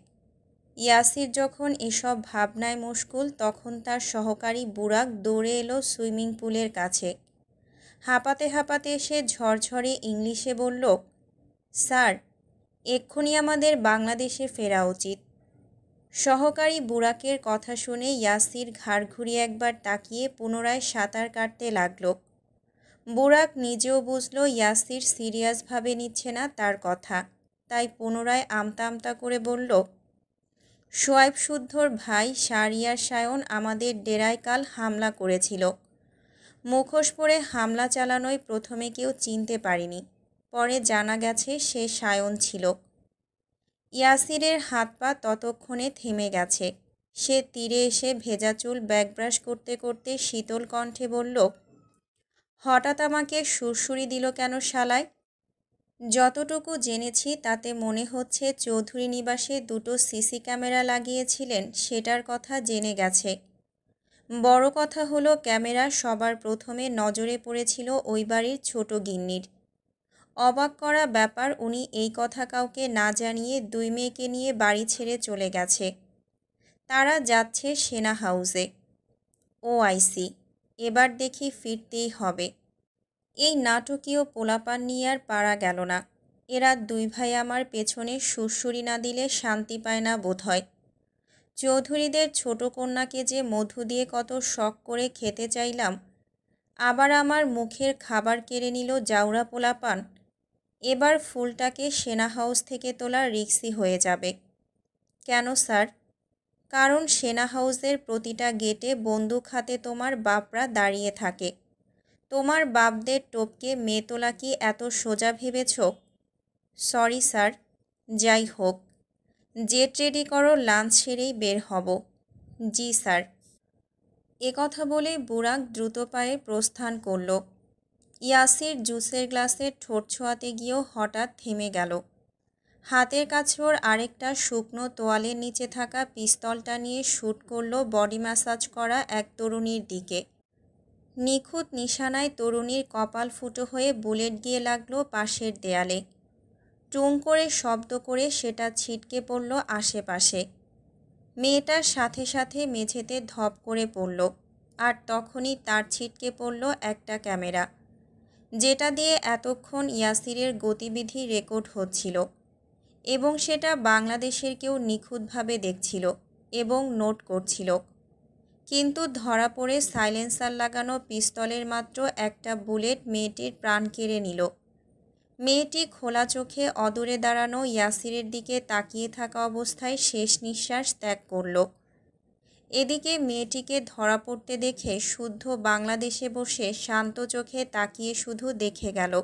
ইয়াসির যখন এসব ভাবনায় মশগুল তখন তার সহকারী বুরাক দৌড়ে এলো সুইমিং পুলের কাছে। হাঁপাতে হাঁপাতে এসে ঝরঝরে ইংলিশে বলল, স্যার, এক্ষুনি আমাদের বাংলাদেশে ফেরা উচিত। সহকারী বুরাকের কথা শুনে ইয়াসির ঘাড় ঘুরিয়ে একবার তাকিয়ে পুনরায় সাঁতার কাটতে লাগল। বুরাক নিজেও বুঝল ইয়াসির সিরিয়াসভাবে নিচ্ছে না তার কথা, তাই পুনরায় আমতা আমতা করে বলল, সোয়াইব শুদ্ধর ভাই শাহরিয়ার সায়ন আমাদের ডেরায় কাল হামলা করেছিল। মুখোশ পরে হামলা চালানোয় প্রথমে কেউ চিনতে পারেনি, পরে জানা গেছে সে সায়ন ছিল। ইয়াসিরের হাত পা ততক্ষণে থেমে গেছে। সে তীরে এসে ভেজা চুল ব্যাকব্রাশ করতে করতে শীতল কণ্ঠে বলল, হঠাৎ আমাকে সুরসুরি দিল কেন শালায়? যতটুকু জেনেছি তাতে মনে হচ্ছে চৌধুরী নিবাসে দুটো সিসি ক্যামেরা লাগিয়েছিলেন, সেটার কথা জেনে গেছে। বড় কথা হলো ক্যামেরা সবার প্রথমে নজরে পড়েছিল ওই বাড়ির ছোট গিন্নির। অবাক করা ব্যাপার, উনি এই কথা কাউকে না জানিয়ে দুই মেয়েকে নিয়ে বাড়ি ছেড়ে চলে গেছে। তারা যাচ্ছে সেনা হাউসে। ও আইসি, এবার দেখি ফিরতেই হবে। এই নাটকীয় পোলাপান নিয়ে আর পারা গেল না। এরা দুই ভাই আমার পেছনে সুরসুরি না দিলে শান্তি পায় না বোধহয়। চৌধুরীদের ছোট কন্যাকে যে মধু দিয়ে কত শখ করে খেতে চাইলাম, আবার আমার মুখের খাবার কেড়ে নিল জাউরা পোলাপান। এবার ফুলটাকে সেনা হাউস থেকে তোলা রিক্সি হয়ে যাবে। কেন স্যার? কারণ সেনা হাউসের প্রতিটা গেটে বন্দুক হাতে তোমার বাপরা দাঁড়িয়ে থাকে। তোমার বাপদের টোপকে মেয়ে তোলা কি এত সোজা ভেবেছ? Sorry sir. যাই হোক, জেট রেডি করো, লাঞ্চ সেরেই বের হব। জি স্যার। কথা বলে বুরাক দ্রুত পায়ে প্রস্থান করল। ইয়াসির জুসের গ্লাসে ঠোঁট ছোঁয়াতে গিয়েও হঠাৎ থেমে গেল। হাতের কাছে ওর আরেকটা শুকনো তোয়ালের নিচে থাকা পিস্তলটা নিয়ে শ্যুট করল বডি ম্যাসাজ করা এক তরুণীর দিকে। নিখুঁত নিশানায় তরুণীর কপাল ফুটো হয়ে বুলেট গিয়ে লাগলো পাশের দেয়ালে। টুং করে শব্দ করে সেটা ছিটকে পড়ল আশেপাশে। মেয়েটার সাথে সাথে মেঝেতে ধপ করে পড়ল, আর তখনই তার ছিটকে পড়ল একটা ক্যামেরা, যেটা দিয়ে এতক্ষণ ইয়াসিরের গতিবিধি রেকর্ড হচ্ছিল। এবং সেটা বাংলাদেশের কেউ নিখুঁতভাবে দেখছিল এবং নোট করছিল। কিন্তু ধরা পড়ে সাইলেন্সার লাগানো পিস্তলের মাত্র একটা বুলেট মেয়েটির প্রাণ কেড়ে নিল। মেয়েটি খোলা চোখে অদূরে দাঁড়ানো ইয়াসিরের দিকে তাকিয়ে থাকা অবস্থায় শেষ নিঃশ্বাস ত্যাগ করল। এদিকে মেয়েটিকে ধরা পড়তে দেখে শুদ্ধ বাংলাদেশে বসে শান্ত চোখে তাকিয়ে শুধু দেখে গেল।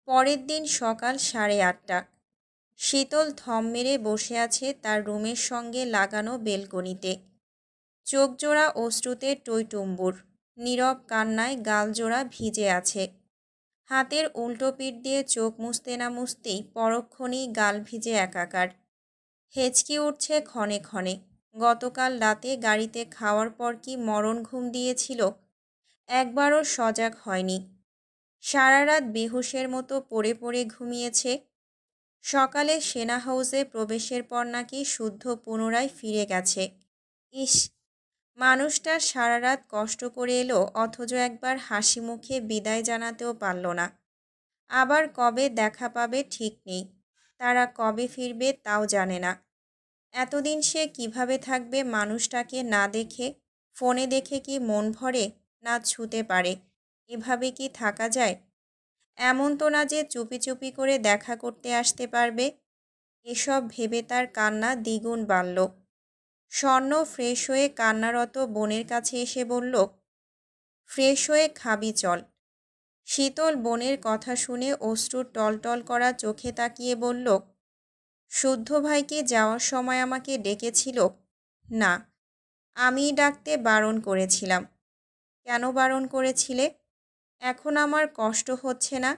পরের দিন সকাল 8:30। শীতল থম মেরে বসে আছে তার রুমের সঙ্গে লাগানো বেলকনিতে। চোখজোড়া অশ্রুতে টইটুম্বুর, নীরব কান্নায় গালজোড়া ভিজে আছে। হাতের উল্টো পিঠ দিয়ে চোখ মুছতে না মুছতেই পরক্ষণেই গাল ভিজে একাকার। হেঁচকি উঠছে ক্ষণে ক্ষণে। গতকাল রাতে গাড়িতে খাওয়ার পর কি মরণ ঘুম দিয়েছিল, একবারও সজাগ হয়নি। সারা রাত বেহুশের মতো পড়ে পড়ে ঘুমিয়েছে। সকালে সেনা হাউসে প্রবেশের পর নাকি শুদ্ধ পুনরায় ফিরে গেছে। ইস, মানুষটা সারা রাত কষ্ট করে এলো, অথচ একবার হাসি মুখে বিদায় জানাতেও পারল না। আবার কবে দেখা পাবে ঠিক নেই, তারা কবে ফিরবে তাও জানে না। এতদিন সে কিভাবে থাকবে মানুষটাকে না দেখে? ফোনে দেখে কি মন ভরে, না ছুতে পারে? এভাবে কি থাকা যায়? এমন তো না যে চুপি চুপি করে দেখা করতে আসতে পারবে। এসব ভেবে তার কান্না দ্বিগুণ বাড়ল। স্বর্ণ ফ্রেশ হয়ে কান্নারত বোনের কাছে এসে বলল, ফ্রেশ হয়ে খাবি চল। শীতল বোনের কথা শুনে অশ্রুর টলটল করা চোখে তাকিয়ে বলল, শুদ্ধ ভাই কি যাওয়ার সময় আমাকে ডেকেছিল? না, আমিই ডাকতে বারণ করেছিলাম। কেন বারণ করেছিলে? এখন আমার কষ্ট হচ্ছে না?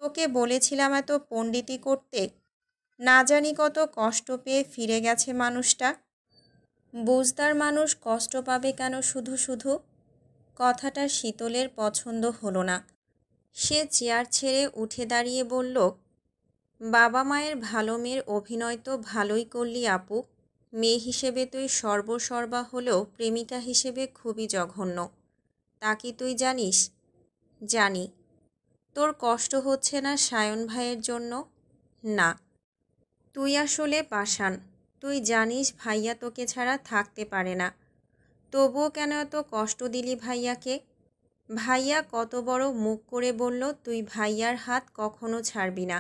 তোকে বলেছিলাম এত পণ্ডিতি করতে। না জানি কত কষ্ট পেয়ে ফিরে গেছে মানুষটা। বুঝদার মানুষ কষ্ট পাবে কেন শুধু শুধু? কথাটা শীতলের পছন্দ হলো না। সে চেয়ার ছেড়ে উঠে দাঁড়িয়ে বলল, বাবা মায়ের ভালো মেয়ের অভিনয় তো ভালোই করলি আপু। মেয়ে হিসেবে তুই সর্বসর্বা হলেও প্রেমিকা হিসেবে খুবই জঘন্য। তা কি তুই জানিস? জানি। তোর কষ্ট হচ্ছে না সায়ন ভাইয়ের জন্য? না। তুই আসলে পাষাণ। তুই জানিস ভাইয়া তোকে ছাড়া থাকতে পারে না, তবুও কেন এত কষ্ট দিলি ভাইয়াকে? ভাইয়া কত বড় মুখ করে বলল তুই ভাইয়ার হাত কখনো ছাড়বি না,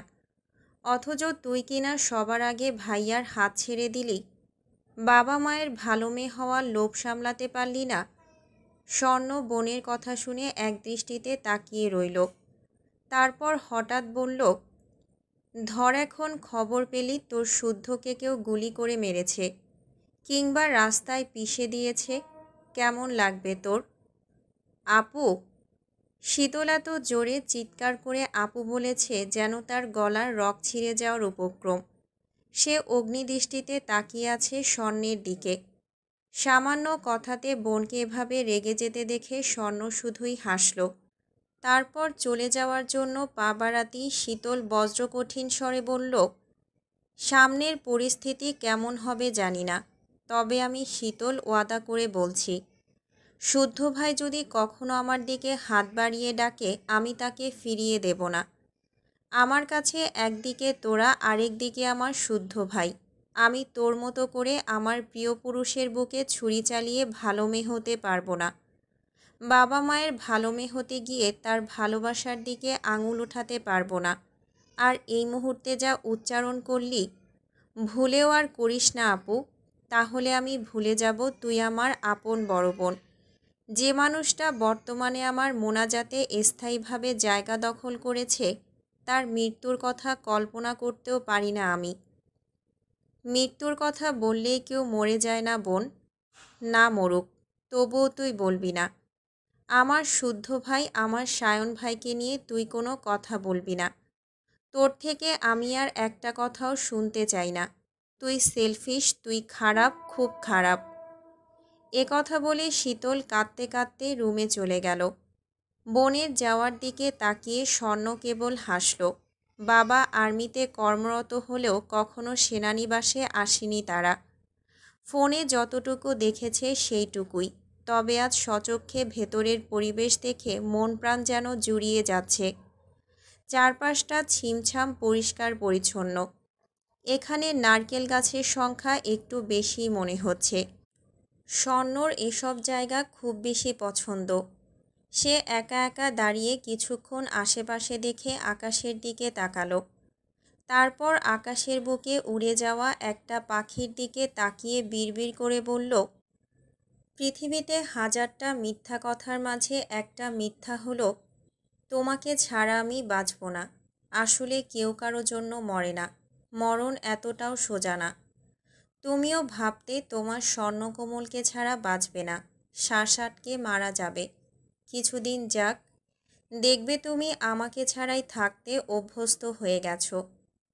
অথচ তুই কিনা সবার আগে ভাইয়ার হাত ছেড়ে দিলি। বাবা মায়ের ভালো মেয়ে হওয়ার লোভ সামলাতে পারলি না। স্বর্ণ বোনের কথা শুনে একদৃষ্টিতে তাকিয়ে রইল। তারপর হঠাৎ বলল, ধর এখন খবর পেলি তোর শুদ্ধকে কেউ গুলি করে মেরেছে, কিংবা রাস্তায় পিষে দিয়েছে, কেমন লাগবে তোর? আপু! শীতল এত জোরে চিৎকার করে আপু বলেছে যেন তার গলার রগ ছিঁড়ে যাওয়ার উপক্রম। সে অগ্নিদৃষ্টিতে তাকিয়ে আছে স্বর্ণের দিকে। সামান্য কথাতে বোনকে এভাবে রেগে যেতে দেখে স্বর্ণ শুধুই হাসল। তারপর চলে যাওয়ার জন্য পা বাড়াতেই শীতল বজ্রকঠিন স্বরে বলল, সামনের পরিস্থিতি কেমন হবে জানি না, তবে আমি শীতল ওয়াদা করে বলছি, শুদ্ধ ভাই যদি কখনো আমার দিকে হাত বাড়িয়ে ডাকে আমি তাকে ফিরিয়ে দেব না। আমার কাছে একদিকে তোরা, আরেক দিকে আমার শুদ্ধ ভাই। আমি তোর মতো করে আমার প্রিয় পুরুষের বুকে ছুরি চালিয়ে ভালো মেয়ে হতে পারবো না। বাবা মায়ের ভালো মেয়ে হতে গিয়ে তার ভালোবাসার দিকে আঙুল উঠাতে পারবো না। আর এই মুহূর্তে যা উচ্চারণ করলি, ভুলেও আর করিস না আপু। তাহলে আমি ভুলে যাব তুই আমার আপন বড় বোন। যে মানুষটা বর্তমানে আমার মোনাজাতে স্থায়ীভাবে জায়গা দখল করেছে, তার মৃত্যুর কথা কল্পনা করতেও পারি না আমি। মৃত্যুর কথা বললেই কেউ মরে যায় না বোন? না মরুক, তবুও তুই বলবি না। আমার শুদ্ধ ভাই, আমার সায়ন ভাইকে নিয়ে তুই কোনো কথা বলবি না। তোর থেকে আমি আর একটা কথাও শুনতে চাই না। তুই সেলফিশ, তুই খারাপ, খুব খারাপ। এ কথা বলে শীতল কাঁদতে কাঁদতে রুমে চলে গেল। বোনের যাওয়ার দিকে তাকিয়ে স্বর্ণ কেবল হাসল। বাবা আর্মিতে কর্মরত হলেও কখনো সেনানিবাসে আসেনি তারা। ফোনে যতটুকু দেখেছে সেইটুকুই। তবে আজ সচক্ষে ভেতরের পরিবেশ দেখে মন প্রাণ যেন জুড়িয়ে যাচ্ছে। চারপাশটা ছিমছাম পরিষ্কার পরিচ্ছন্ন। এখানে নারকেল গাছের সংখ্যা একটু বেশি মনে হচ্ছে। স্বর্ণর এসব জায়গা খুব বেশি পছন্দ। সে একা একা দাঁড়িয়ে কিছুক্ষণ আশেপাশে দেখে আকাশের দিকে তাকালো। তারপর আকাশের বুকে উড়ে যাওয়া একটা পাখির দিকে তাকিয়ে বিড়বিড় করে বলল, পৃথিবীতে হাজারটা মিথ্যা কথার মাঝে একটা মিথ্যা হলো তোমাকে ছাড়া আমি বাঁচব না। আসলে কেউ কারো জন্য মরে না, মরণ এতটাও সোজা না। তুমিও ভাবতে তোমার স্বর্ণকমলকে ছাড়া বাঁচবে না, শ্বাস আটকে মারা যাবে। কিছুদিন যাক, দেখবে তুমি আমাকে ছাড়াই থাকতে অভ্যস্ত হয়ে গেছো।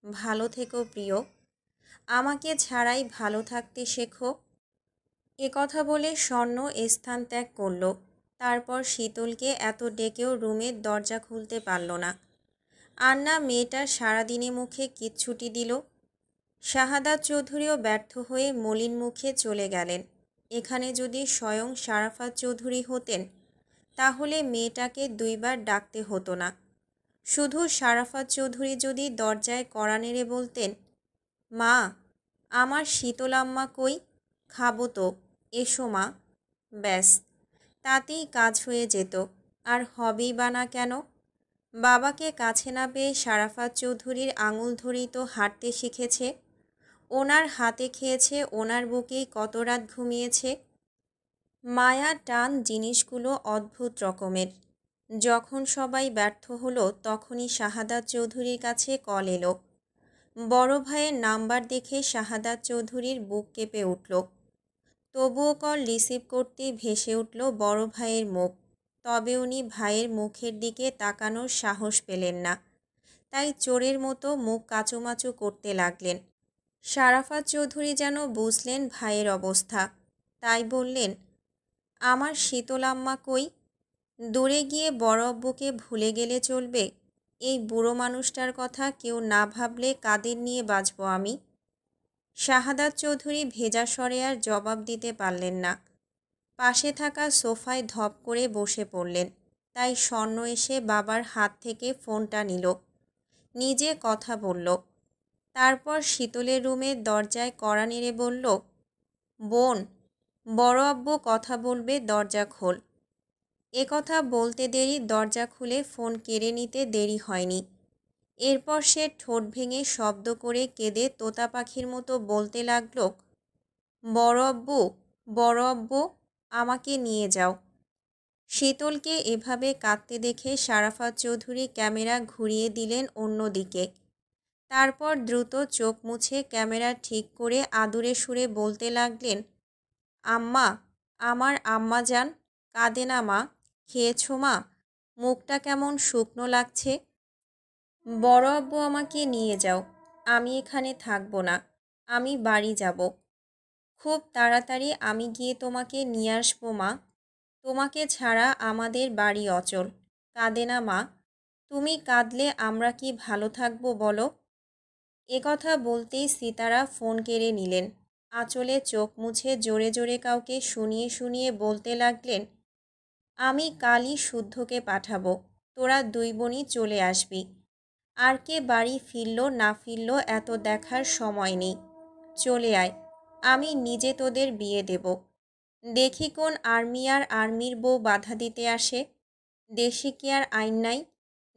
ভালো থেকো প্রিয়, আমাকে ছাড়াই ভালো থাকতে শেখো। এ কথা বলে স্বর্ণ স্থান ত্যাগ করল। তারপর শীতলকে এত ডেকেও রুমের দরজা খুলতে পারল না। আন্না মেয়েটার সারাদিনে মুখে কিচ্ছুটি দিল। শাহাদাত চৌধুরীও ব্যর্থ হয়ে মলিন মুখে চলে গেলেন। এখানে যদি স্বয়ং শারাফাত চৌধুরী হতেন তাহলে মেয়েটাকে দুইবার ডাকতে হতো না। শুধু শারাফাত চৌধুরী যদি দরজায় কড়া নেড়ে বলতেন, মা, আমার শীতল আম্মা কই, খাবো তো, এসো মা, ব্যাস, তাতেই কাজ হয়ে যেত। আর হবেই বা না কেন? বাবাকে কাছে না পেয়ে শারাফাত চৌধুরীর আঙুল ধরেই তো হাঁটতে শিখেছে। ওনার হাতে খেয়েছে, ওনার বুকেই কত রাত ঘুমিয়েছে। মায়া টান জিনিসগুলো অদ্ভুত রকমের। যখন সবাই ব্যর্থ হলো তখনই শাহাদাত চৌধুরীর কাছে কল এলো। বড় ভাইয়ের নাম্বার দেখে শাহাদাত চৌধুরীর বুক কেঁপে উঠল। তবুও কল রিসিভ করতেই ভেসে উঠল বড় ভাইয়ের মুখ। তবে উনি ভাইয়ের মুখের দিকে তাকানোর সাহস পেলেন না, তাই চোরের মতো মুখ কাচুমাচু করতে লাগলেন। শারাফাত চৌধুরী যেন বুঝলেন ভাইয়ের অবস্থা, তাই বললেন, আমার শীতল আম্মা কই? দূরে গিয়ে বড় আব্বুকে ভুলে গেলে চলবে? এই বুড়ো মানুষটার কথা কেউ না ভাবলে কাদের নিয়ে বাঁচব আমি? শাহাদাত চৌধুরী ভেজা স্বরে আর জবাব দিতে পারলেন না। পাশে থাকা সোফায় ধপ করে বসে পড়লেন। তাই স্বর্ণ এসে বাবার হাত থেকে ফোনটা নিল, নিজে কথা বলল। তারপর শীতলের রুমের দরজায় কড়া নেড়ে বলল, বোন, বড় আব্বু কথা বলবে, দরজা খোল। কথা বলতে দেরি দরজা খুলে ফোন কেড়ে নিতে দেরি হয়নি। এরপর সে ঠোঁট ভেঙে শব্দ করে কেঁদে তোতা পাখির মতো বলতে লাগল, বড় আব্বু, বড় আব্বু, আমাকে নিয়ে যাও। শীতলকে এভাবে কাঁদতে দেখে শারাফাত চৌধুরী ক্যামেরা ঘুরিয়ে দিলেন অন্যদিকে। তারপর দ্রুত চোখ মুছে ক্যামেরা ঠিক করে আদুরে সুরে বলতে লাগলেন, আম্মা, আমার আম্মা যান, কাঁদে না মা, খেয়েছো মা, মুখটা কেমন শুকনো লাগছে। বড় আব্বু, আমাকে নিয়ে যাও, আমি এখানে থাকবো না, আমি বাড়ি যাব। খুব তাড়াতাড়ি আমি গিয়ে তোমাকে নিয়ে আসবো মা, তোমাকে ছাড়া আমাদের বাড়ি অচল। কাঁদে না মা, তুমি কাঁদলে আমরা কি ভালো থাকবো বলো? কথা বলতেই সিতারা ফোন কেড়ে নিলেন। আঁচলে চোখ মুছে জোরে জোরে কাউকে শুনিয়ে শুনিয়ে বলতে লাগলেন, আমি কালই শুদ্ধকে পাঠাবো, তোরা দুই বোনই চলে আসবি। আর কে বাড়ি ফিরল না ফিরল এত দেখার সময় নেই, চলে আয়, আমি নিজে তোদের বিয়ে দেব। দেখি কোন আর্মি আর আর্মির বউ বাধা দিতে আসে। দেশে কি আর আইন নাই,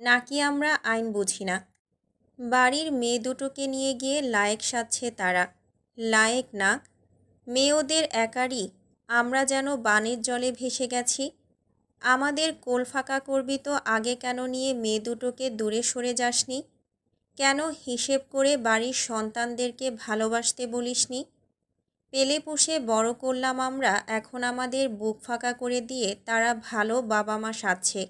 নাকি আমরা আইন বুঝি না? বাড়ির মেয়ে দুটোকে নিয়ে গিয়ে লায়েক সাজছে তারা। লায়েক না, মেয়ে ওদের একারই। আমরা যেন বানের জলে ভেসে গেছি। আমাদের কোল ফাঁকা করবি তো আগে কেন নিয়ে মেয়ে দুটোকে দূরে সরে যাসনি? কেন হিসেব করে বাড়ির সন্তানদেরকে ভালোবাসতে বলিসনি? পেলে পুষে বড় করলাম আমরা, এখন আমাদের বুক ফাঁকা করে দিয়ে তারা ভালো বাবা মা সাজছে,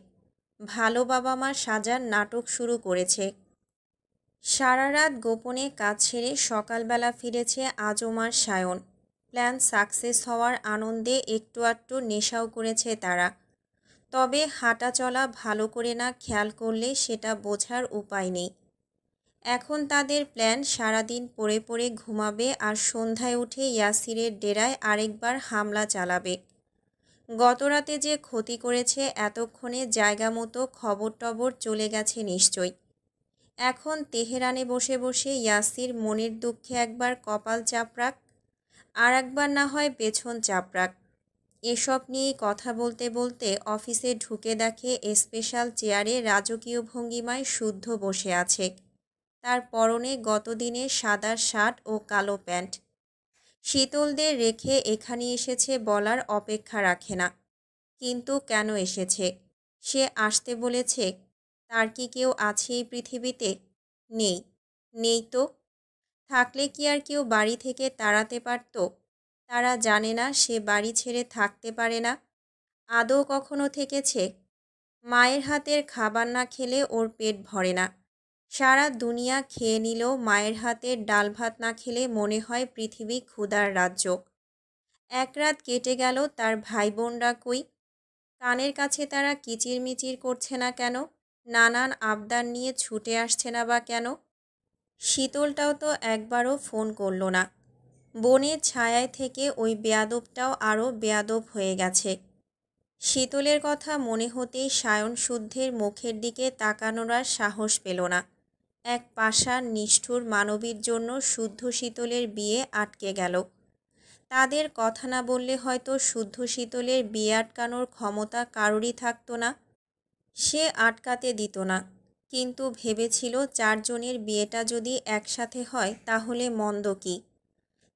ভালো বাবা মা সাজার নাটক শুরু করেছে। সারা রাত গোপনে কাজ ছেড়ে সকালবেলা ফিরেছে আজমার সায়ন। প্ল্যান সাকসেস হওয়ার আনন্দে একটু আধটু নেশাও করেছে তারা। তবে হাঁটা চলা ভালো করে না খেয়াল করলে সেটা বোঝার উপায় নেই। এখন তাদের প্ল্যান সারাদিন পড়ে পড়ে ঘুমাবে আর সন্ধ্যায় উঠে ইয়াসিরের ডেরায় আরেকবার হামলা চালাবে। গতরাতে যে ক্ষতি করেছে এতক্ষণে জায়গা মতো খবর টবর চলে গেছে নিশ্চয়ই। এখন তেহরানে বসে বসে ইয়াসির মনের দুঃখে একবার কপাল চাপড়াক, আর একবার না হয় পেছন চাপড়াক। এসব নিয়েই কথা বলতে বলতে অফিসে ঢুকে দেখে স্পেশাল চেয়ারে রাজকীয় ভঙ্গিমায় শুদ্ধ বসে আছে। তার পরনে গতদিনের সাদা শার্ট ও কালো প্যান্ট। শীতলদের রেখে এখানে এসেছে বলার অপেক্ষা রাখে না। কিন্তু কেন এসেছে? সে আসতে বলেছে? তার কি কেউ আছে এই পৃথিবীতে? নেই। নেই তো। থাকলে কি আর কেউ বাড়ি থেকে তাড়াতে পারত? তারা জানে না সে বাড়ি ছেড়ে থাকতে পারে না। আদৌ কখনো থেকেছে? মায়ের হাতের খাবার না খেলে ওর পেট ভরে না। সারা দুনিয়া খেয়ে নিলেও মায়ের হাতের ডাল ভাত না খেলে মনে হয় পৃথিবী ক্ষুধার রাজ্য। এক রাত কেটে গেল, তার ভাই বোনরা কই? কানের কাছে তারা কিচিরমিচির করছে না কেন? নানান আবদার নিয়ে ছুটে আসছে না বা কেন? শীতলটাও তো একবারও ফোন করল না। বনের ছায়ায় থেকে ওই বেয়াদবটাও আরও বেয়াদব হয়ে গেছে। শীতলের কথা মনে হতেই সায়ন শুদ্ধের মুখের দিকে তাকানোর আর সাহস পেল না। এক পাষাণ নিষ্ঠুর মানবীর জন্য শুদ্ধ শীতলের বিয়ে আটকে গেল। তাদের কথা না বললে হয়তো শুদ্ধ শীতলের বিয়ে আটকানোর ক্ষমতা কারোরই থাকতো না। সে আটকাতে দিত না, কিন্তু ভেবেছিল চারজনের বিয়েটা যদি একসাথে হয় তাহলে মন্দ কী।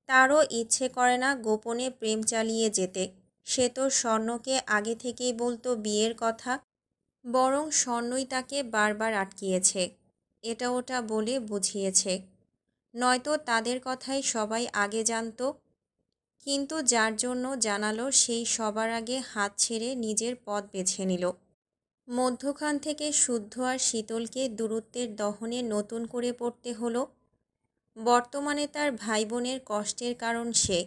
তারও ইচ্ছে করে না গোপনে প্রেম চালিয়ে যেতে। সে তো স্বর্ণকে আগে থেকেই বলতো বিয়ের কথা, বরং স্বর্ণই তাকে বারবার আটকিয়েছে, এটা ওটা বলে বুঝিয়েছে। নয়তো তাদের কথাই সবাই আগে জানতো। কিন্তু যার জন্য জানালো সেই সবার আগে হাত ছেড়ে নিজের পথ বেছে নিল। মধ্যখান থেকে শুদ্ধ আর শীতলকে দূরত্বের দহনে নতুন করে পড়তে হলো। বর্তমানে তার ভাই বোনের কষ্টের কারণ সে।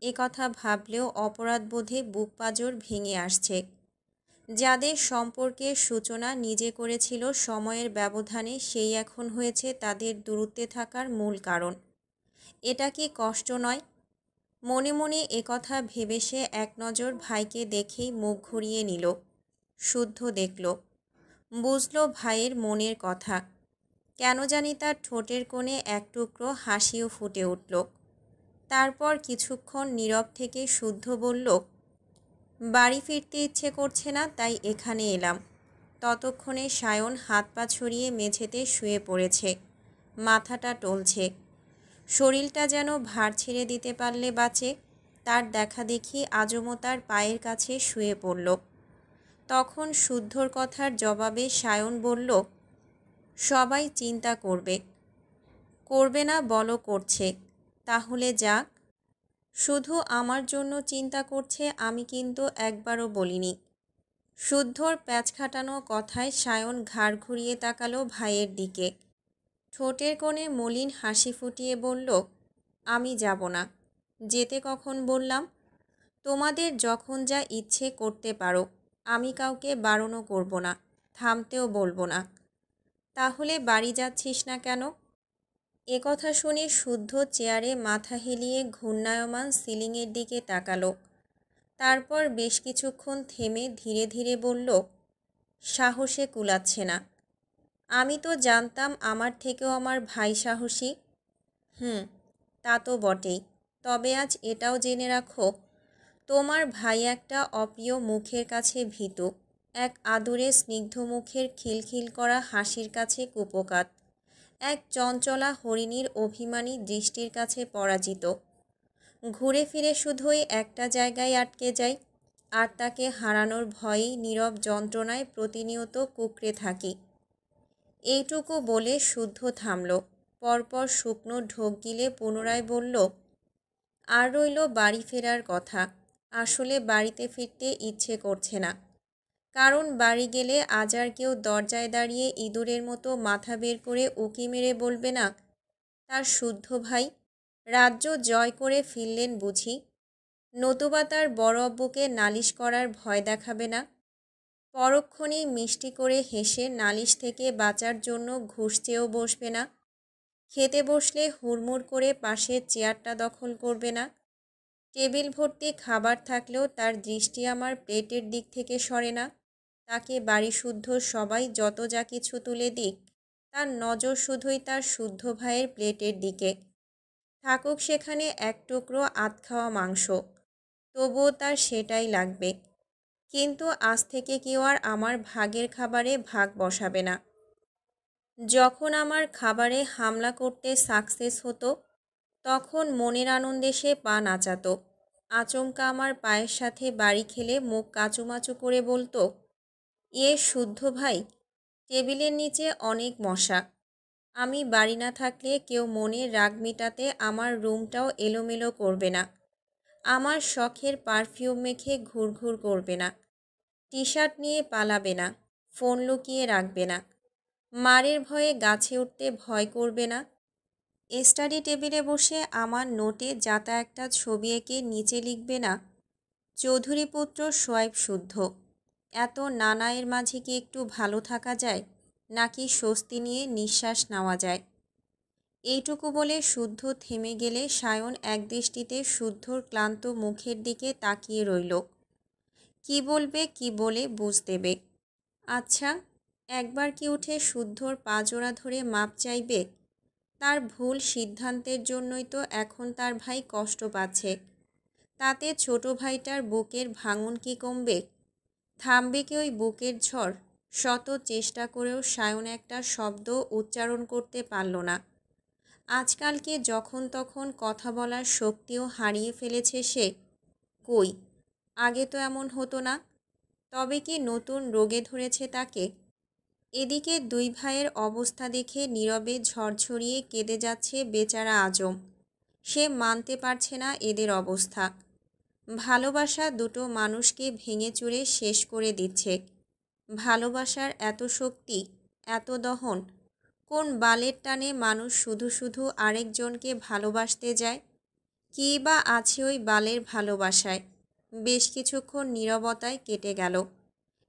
এ কথা ভাবলেও অপরাধবোধে বুক পাঁজর ভেঙে আসছে। যাদের সম্পর্কের সূচনা নিজে করেছিল সময়ের ব্যবধানে, সেই এখন হয়েছে তাদের দূরত্বে থাকার মূল কারণ। এটা কি কষ্ট নয়? মনে মনে একথা ভেবে সে এক নজর ভাইকে দেখেই মুখ ঘুরিয়ে নিল। শুদ্ধ দেখল, বুঝল ভাইয়ের মনের কথা। কেন জানি তার ঠোঁটের কোণে এক টুকরো হাসিও ফুটে উঠল। তারপর কিছুক্ষণ নীরব থেকে শুদ্ধ বলল, বাড়ি ফিরতে ইচ্ছে করছে না, তাই এখানে এলাম। ততক্ষণে সায়ন হাত পা ছড়িয়ে মেঝেতে শুয়ে পড়েছে। মাথাটা টলছে। শরীরটা যেন ভার ছেড়ে দিতে পারলে বাঁচে। তার দেখা দেখি আজমও তার পায়ের কাছে শুয়ে পড়ল। তখন শুদ্ধর কথার জবাবে সায়ন বলল, সবাই চিন্তা করবে। করবে না বলো করছে। তাহলে যাক। শুধু আমার জন্য চিন্তা করছে আমি কিন্তু একবারও বলিনি। শুদ্ধর প্যাঁচ খাটানো কথায় সায়ন ঘাড় ঘুরিয়ে তাকালো ভাইয়ের দিকে। ঠোঁটের কোণে মলিন হাসি ফুটিয়ে বলল, আমি যাব না। যেতে কখন বললাম? তোমাদের যখন যা ইচ্ছে করতে পারো, আমি কাউকে বারণও করব না, থামতেও বলবো না। তাহলে বাড়ি যাচ্ছিস না কেন? একথা শুনে শুদ্ধ চেয়ারে মাথা হেলিয়ে ঘূর্ণায়মান সিলিংয়ের দিকে তাকালো। তারপর বেশ কিছুক্ষণ থেমে ধীরে ধীরে বলল, সাহসে কুলাচ্ছে না। আমি তো জানতাম আমার থেকেও আমার ভাই সাহসী। তা তো বটেই। তবে আজ এটাও জেনে রাখো, তোমার ভাই একটা অপ্রিয় মুখের কাছে ভীতু, এক আদুরে স্নিগ্ধ মুখের খিলখিল করা হাসির কাছে কুপোকাত, এক চঞ্চলা হরিণীর অভিমানী দৃষ্টির কাছে পরাজিত। ঘুরে ফিরে শুধুই একটা জায়গায় আটকে যাই, আর তাকে হারানোর ভয়েই নীরব যন্ত্রণায় প্রতিনিয়ত কুঁকড়ে থাকি। এইটুকু বলে শুদ্ধ থামল। পরপর শুকনো ঢোক গিলে পুনরায় বলল, আর রইল বাড়ি ফেরার কথা। আসলে বাড়িতে ফিরতে ইচ্ছে করছে না। কারণ বাড়ি গেলে আজ আর কেউ দরজায় দাঁড়িয়ে ইঁদুরের মতো মাথা বের করে উঁকি মেরে বলবে না, তার শুদ্ধ ভাই রাজ্য জয় করে ফিরলেন বুঝি। নতুবা তার বড় আব্বুকে নালিশ করার ভয় দেখাবে না। পরক্ষণেই মিষ্টি করে হেসে নালিশ থেকে বাঁচার জন্য ঘুষ চেয়েও বসবে না। খেতে বসলে হুড়মুড় করে পাশের চেয়ারটা দখল করবে না। টেবিল ভর্তি খাবার থাকলেও তার দৃষ্টি আমার প্লেটের দিক থেকে সরে না। তাকে বাড়ি শুদ্ধ সবাই যত যা কিছু তুলে দিক, তার নজর শুধুই তার শুদ্ধ ভাইয়ের প্লেটের দিকে। থাকুক সেখানে এক টুকরো আধ খাওয়া মাংস, তবুও তার সেটাই লাগবে। কিন্তু আজ থেকে কেউ আর আমার ভাগের খাবারে ভাগ বসাবে না। যখন আমার খাবারে হামলা করতে সাকসেস হতো, তখন মনের আনন্দে সে পা নাচাতো। আচমকা আমার পায়ের সাথে বাড়ি খেলে মুখ কাচুমাচু করে বলতো, শুদ্ধ ভাই, টেবিলের নিচে অনেক মশা। আমি বাড়ি না থাকলে কেউ মনের রাগ মেটাতে আমার রুমটাও এলোমেলো করবে না। আমার শখের পারফিউম মেখে ঘুরঘুর করবে না। টি শার্ট নিয়ে পালাবে না। ফোন লুকিয়ে রাখবে না। মারের ভয়ে গাছে উঠতে ভয় করবে না। স্টাডি টেবিলে বসে আমার নোটে যাতা একটা ছবি এঁকে নিচে লিখবে না, চৌধুরীপুত্র সোয়াইব শুদ্ধ। এত নানায়ের মাঝে কি একটু ভালো থাকা যায়, নাকি স্বস্তি নিয়ে নিঃশ্বাস নেওয়া যায়? এইটুকু বলে শুদ্ধ থেমে গেলে সায়ন একদৃষ্টিতে শুদ্ধর ক্লান্ত মুখের দিকে তাকিয়ে রইল। কি বলবে, কি বলে বুঝ দেবে? আচ্ছা, একবার কি উঠে শুদ্ধর পা জোড়া ধরে মাপ চাইবে? তার ভুল সিদ্ধান্তের জন্যই তো এখন তার ভাই কষ্ট পাচ্ছে। তাতে ছোট ভাইটার বুকের ভাঙন কি কমবে? থামবে কি ওই বুকের ঝড়? শত চেষ্টা করেও সায়ন একটা শব্দ উচ্চারণ করতে পারল না। আজকালকে যখন তখন কথা বলার শক্তিও হারিয়ে ফেলেছে সে। কই, আগে তো এমন হতো না। তবে কি নতুন রোগে ধরেছে তাকে? এদিকে দুই ভাইয়ের অবস্থা দেখে নীরবে ঝরঝরিয়ে কেঁদে যাচ্ছে বেচারা আজম। সে মানতে পারছে না এদের অবস্থা। ভালোবাসা দুটো মানুষকে ভেঙে চুরে শেষ করে দিচ্ছে। ভালোবাসার এত শক্তি, এত দহন, কোন বালের টানে মানুষ শুধু শুধু আরেকজনকে ভালোবাসতে যায়? কী বা আছে ওই বালের ভালোবাসায়? বেশ কিছুক্ষণ নীরবতায় কেটে গেল।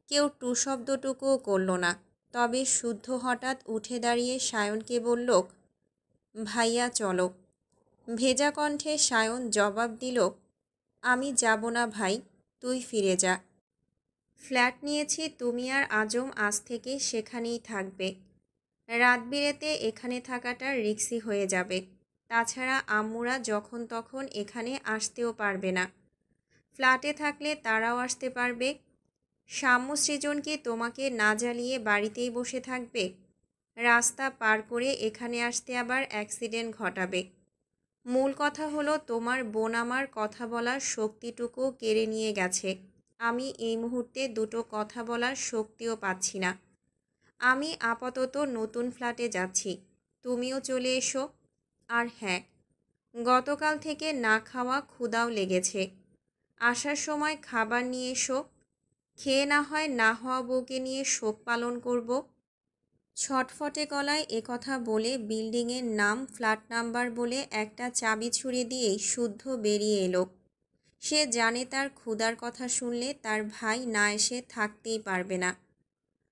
কেউ টু শব্দটুকুও করল না। তবে শুদ্ধ হঠাৎ উঠে দাঁড়িয়ে সায়নকে বলল, ভাইয়া চলো। ভেজা কণ্ঠে সায়ন জবাব দিল, আমি যাব না ভাই, তুই ফিরে যা। ফ্ল্যাট নিয়েছি, তুমি আর আজম আজ থেকে সেখানেই থাকবে। রাত বিরেতে এখানে থাকাটা রিক্সি হয়ে যাবে। তাছাড়া আম্মুরা যখন তখন এখানে আসতেও পারবে না। ফ্ল্যাটে থাকলে তারাও আসতে পারবে। সাম্য সৃজন কি তোমাকে না জ্বালিয়ে বাড়িতেই বসে থাকবে? রাস্তা পার করে এখানে আসতে আবার অ্যাক্সিডেন্ট ঘটাবে। মূল কথা হলো, তোমার বোন আমার কথা বলার শক্তিটুকু কেড়ে নিয়ে গেছে। আমি এই মুহূর্তে দুটো কথা বলার শক্তিও পাচ্ছি না। আমি আপাতত নতুন ফ্ল্যাটে যাচ্ছি, তুমিও চলে এসো। আর হ্যাঁ, গতকাল থেকে না খাওয়া ক্ষুধাও লেগেছে। আসার সময় খাবার নিয়ে এসো। খেয়ে না হয় না হওয়া বউকে নিয়ে শোক পালন করব। ছটফটে গলায় একথা বলে বিল্ডিংয়ের নাম, ফ্ল্যাট নাম্বার বলে একটা চাবি ছুঁড়ে দিয়েই শুদ্ধ বেরিয়ে এলো। সে জানে তার ক্ষুধার কথা শুনলে তার ভাই না এসে থাকতেই পারবে না।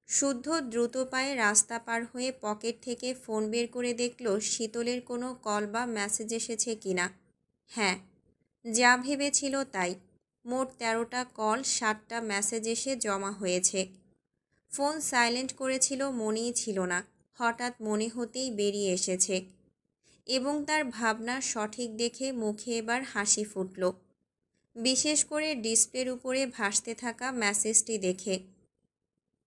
শুদ্ধ দ্রুত পায়ে রাস্তা পার হয়ে পকেট থেকে ফোন বের করে দেখল শীতলের কোনো কল বা মেসেজ এসেছে কিনা। হ্যাঁ, যা ভেবেছিল তাই। মোট 13টা কল, 7টা মেসেজ এসে জমা হয়েছে। ফোন সাইলেন্ট করেছিল, মনেই ছিল না। হঠাৎ মনে হতেই বেরিয়ে এসেছে। এবং তার ভাবনা সঠিক দেখে মুখে এবার হাসি ফুটল, বিশেষ করে ডিসপ্লের উপরে ভাসতে থাকা মেসেজটি দেখে।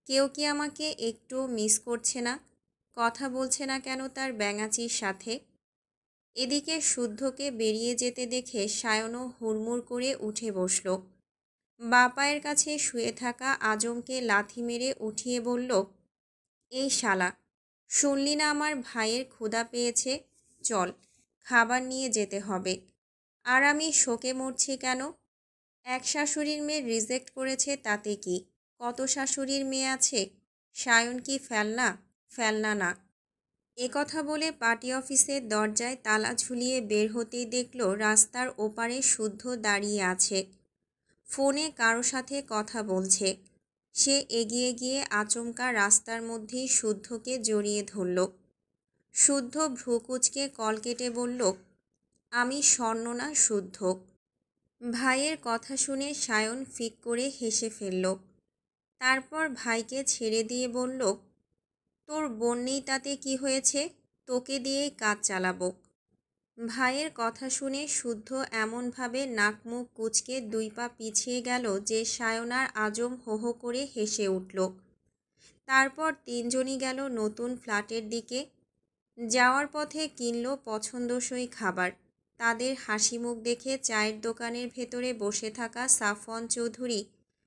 কেউ কি আমাকে একটু মিস করছে না? কথা বলছে না কেন তার ব্যাঙাচির সাথে? এদিকে শুদ্ধকে বেরিয়ে যেতে দেখে সায়নও হুড়মুড় করে উঠে বসল। বাঁ পায়ের কাছে শুয়ে থাকা আজমকে লাথি মেরে উঠিয়ে বলল, এই শালা, শুনলি না আমার ভাইয়ের ক্ষুধা পেয়েছে? চল, খাবার নিয়ে যেতে হবে। আর আমি শোকে মরছি কেন? এক শাশুড়ির মেয়ে রিজেক্ট করেছে তাতে কি? কত শাশুড়ির মেয়ে আছে? সায়ন কি ফেলনা? ফেলনা না। কথা বলে পার্টি অফিসের দরজায় তালা ঝুলিয়ে বের হতেই দেখল রাস্তার ওপারে শুদ্ধ দাঁড়িয়ে আছে। ফোনে কারো সাথে কথা বলছে। সে এগিয়ে গিয়ে আচমকা রাস্তার মধ্যেই শুদ্ধকে জড়িয়ে ধরল। শুদ্ধ ভ্রুকুচকে কল কেটে বলল, আমি স্বর্ণনা, শুদ্ধ। ভাইয়ের কথা শুনে সায়ন ফিক করে হেসে ফেলল। তারপর ভাইকে ছেড়ে দিয়ে বলল, তোর বোন নেই তাতে কি হয়েছে, তোকে দিয়েই কাজ চালাবো। ভাইয়ের কথা শুনে শুদ্ধ এমনভাবে নাক মুখ কুঁচকে 2 পা পিছিয়ে গেল যে সায়নার আজম হো হো করে হেসে উঠল। তারপর তিনজনই গেল নতুন ফ্ল্যাটের দিকে। যাওয়ার পথে কিনল পছন্দসই খাবার। তাদের হাসি মুখ দেখে চায়ের দোকানের ভেতরে বসে থাকা সাফওয়ান চৌধুরী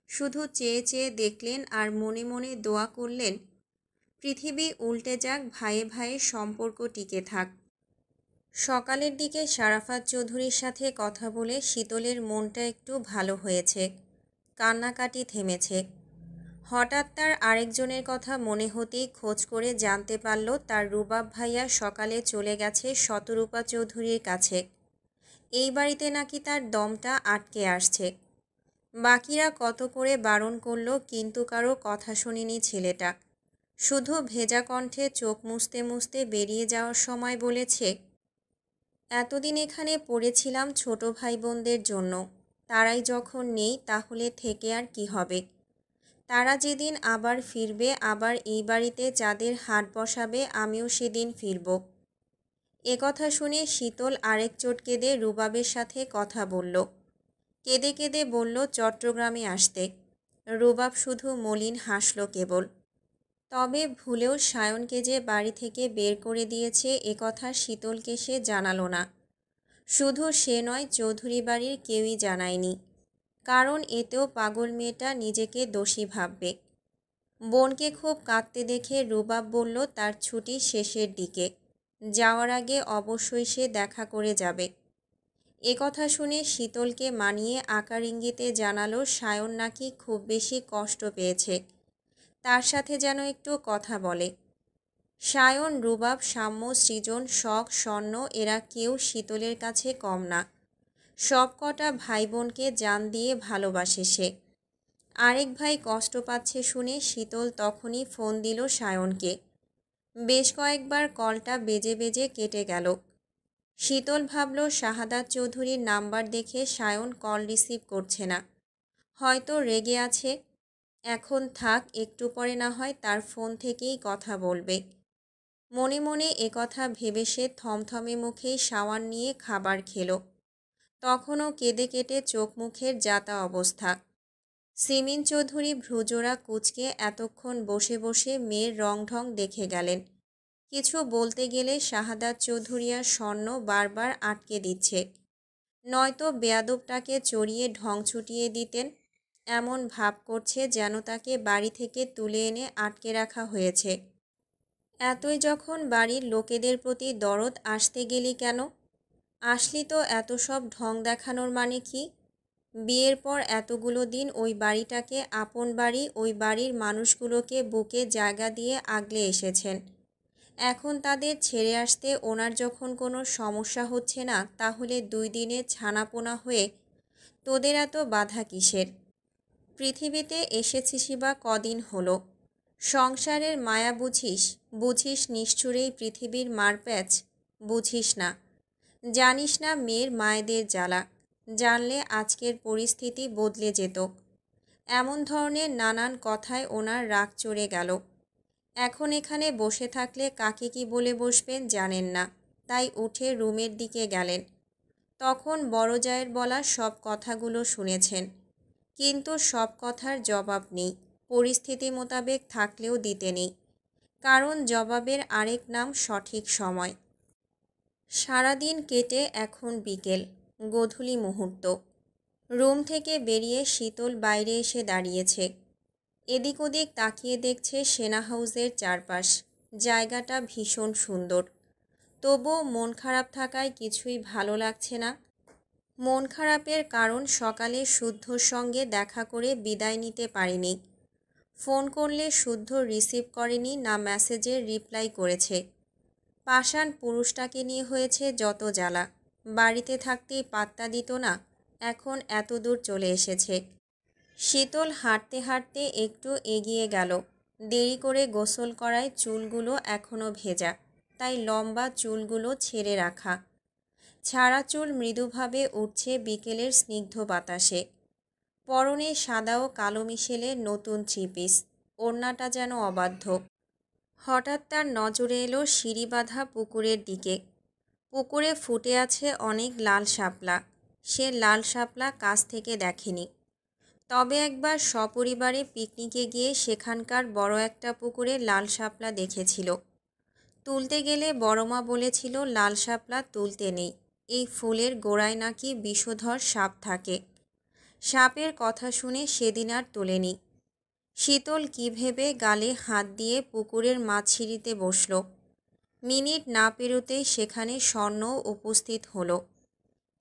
শুধু চেয়ে চেয়ে দেখলেন আর মনে মনে দোয়া করলেন, পৃথিবী উল্টে যাক, ভাইয়ে ভাইয়ে সম্পর্ক টিকে থাক। সকালের দিকে শারাফাত চৌধুরীর সাথে কথা বলে শীতলের মনটা একটু ভালো হয়েছে, কান্নাকাটি থেমেছে। হঠাৎ তার আরেকজনের কথা মনে হতেই খোঁজ করে জানতে পারল তার রুবাব ভাইয়া সকালে চলে গেছে শতরূপা চৌধুরীর কাছে। এই বাড়িতে নাকি তার দমটা আটকে আসছে। বাকিরা কত করে বারণ করল কিন্তু কারো কথা শোনেনি ছেলেটা। শুধু ভেজা কণ্ঠে চোখ মুছতে মুছতে বেরিয়ে যাওয়ার সময় বলেছে, এতদিন এখানে পড়েছিলাম ছোট ভাই বোনদের জন্য, তারাই যখন নেই তাহলে থেকে আর কি হবে। তারা যেদিন আবার ফিরবে, আবার এই বাড়িতে যাদের হাট বসাবে, আমিও সেদিন ফিরব। একথা শুনে শীতল আরেক চোট কেঁদে রুবাবের সাথে কথা বলল। কেঁদে কেঁদে বলল চট্টগ্রামে আসতে। রুবাব শুধু মলিন হাসল কেবল। তবে ভুলেও সায়নকে যে বাড়ি থেকে বের করে দিয়েছে একথা শীতলকে সে জানালো না। শুধু সে নয়, চৌধুরী বাড়ির কেউই জানায়নি, কারণ এতেও পাগল মেয়েটা নিজেকে দোষী ভাববে। বোনকে খুব কাঁদতে দেখে রুবাব বলল তার ছুটি শেষের দিকে, যাওয়ার আগে অবশ্যই সে দেখা করে যাবে। একথা শুনে শীতলকে মানিয়ে আকার ইঙ্গিতে জানালো সায়ন নাকি খুব বেশি কষ্ট পেয়েছে, তার সাথে যেন একটু কথা বলে। সায়ন, রুবাব, সাম্য, সৃজন, শখ, স্বর্ণ এরা কেউ শীতলের কাছে কম না। সব কটা ভাই বোনকে জান দিয়ে ভালোবাসে সে। আরেক ভাই কষ্ট পাচ্ছে শুনে শীতল তখনই ফোন দিল সায়নকে। বেশ কয়েকবার কলটা বেজে বেজে কেটে গেল। শীতল ভাবল শাহাদাত চৌধুরীর নাম্বার দেখে সায়ন কল রিসিভ করছে না, হয়তো রেগে আছে। এখন থাক, একটু পরে না হয় তার ফোন থেকেই কথা বলবে। মনে মনে একথা ভেবে সে থমথমে মুখেই শাওয়ার নিয়ে খাবার খেল। তখনও কেঁদে কেটে চোখ মুখের যাতা অবস্থা। সিমিন চৌধুরী ভ্রুজোড়া কুঁচকে এতক্ষণ বসে বসে মেয়ের রং ঢং দেখে গেলেন। কিছু বলতে গেলে শাহাদাত চৌধুরী আর স্বর্ণ বারবার আটকে দিচ্ছে, নয়তো বেয়াদবটাকে চড়িয়ে ঢং ছুটিয়ে দিতেন। এমন ভাব করছে যেন তাকে বাড়ি থেকে তুলে এনে আটকে রাখা হয়েছে। এতই যখন বাড়ির লোকেদের প্রতি দরদ, আসতে গেলি কেন? আসলি তো এত সব ঢং দেখানোর মানে কি? বিয়ের পর এতগুলো দিন ওই বাড়িটাকে আপন বাড়ি, ওই বাড়ির মানুষগুলোকে বুকে জায়গা দিয়ে আগলে এসেছেন। এখন তাদের ছেড়ে আসতে ওনার যখন কোনো সমস্যা হচ্ছে না, তাহলে 2 দিনে ছানাপোনা হয়ে তোদের এত বাধা কিসের? পৃথিবীতে এসেছিসই বা কদিন হলো? সংসারের মায়া বুঝিস? বুঝিস নিষ্ঠুরেই পৃথিবীর মারপ্যাচ? বুঝিস না, জানিস না মেয়ের মায়েদের জ্বালা। জানলে আজকের পরিস্থিতি বদলে যেত। এমন ধরনের নানান কথায় ওনার রাগ চড়ে গেল। এখন এখানে বসে থাকলে কাকে কি বলে বসবেন জানেন না, তাই উঠে রুমের দিকে গেলেন। তখন বড় জায়ের বলা সব কথাগুলো শুনেছেন, কিন্তু সব কথার জবাব নেই, পরিস্থিতি মোতাবেক থাকলেও দিতে নেই, কারণ জবাবের আরেক নাম সঠিক সময়। সারাদিন কেটে এখন বিকেল, গোধূলি মুহূর্ত। রুম থেকে বেরিয়ে শীতল বাইরে এসে দাঁড়িয়েছে। এদিক ওদিক তাকিয়ে দেখছে সেনা হাউসের চারপাশ। জায়গাটা ভীষণ সুন্দর, তবুও মন খারাপ থাকায় কিছুই ভালো লাগছে না। মন খারাপের কারণ সকালে শুদ্ধর সঙ্গে দেখা করে বিদায় নিতে পারেনি। ফোন করলে শুদ্ধ রিসিভ করেনি, না মেসেজের রিপ্লাই করেছে। পাষাণ পুরুষটাকে নিয়ে হয়েছে যত জ্বালা। বাড়িতে থাকতেই পাত্তা দিত না, এখন এত দূর চলে এসেছে। শীতল হাঁটতে হাঁটতে একটু এগিয়ে গেল। দেরি করে গোসল করায় চুলগুলো এখনও ভেজা, তাই লম্বা চুলগুলো ছেড়ে রাখা। ছাড়া চুল মৃদুভাবে উঠছে বিকেলের স্নিগ্ধ বাতাসে। পরনে সাদা ও কালো মিশেলে নতুন 3 পিস, ওড়নাটা যেন অবাধ্য। হঠাৎ তার নজরে এলো সিঁড়ি বাঁধা পুকুরের দিকে। পুকুরে ফুটে আছে অনেক লাল শাপলা। সে লাল শাপলা কাছ থেকে দেখেনি, তবে একবার সপরিবারে পিকনিকে গিয়ে সেখানকার বড় একটা পুকুরে লাল শাপলা দেখেছিল। তুলতে গেলে বড়মা বলেছিল লাল শাপলা তুলতে নেই, এই ফুলের গোড়ায় নাকি বিষধর সাপ থাকে। সাপের কথা শুনে সেদিন আর তোলেনি। শীতল কি ভেবে গালে হাত দিয়ে পুকুরের মাঝিরিতে বসল। মিনিট না পেরোতেই সেখানে স্বর্ণ উপস্থিত হলো।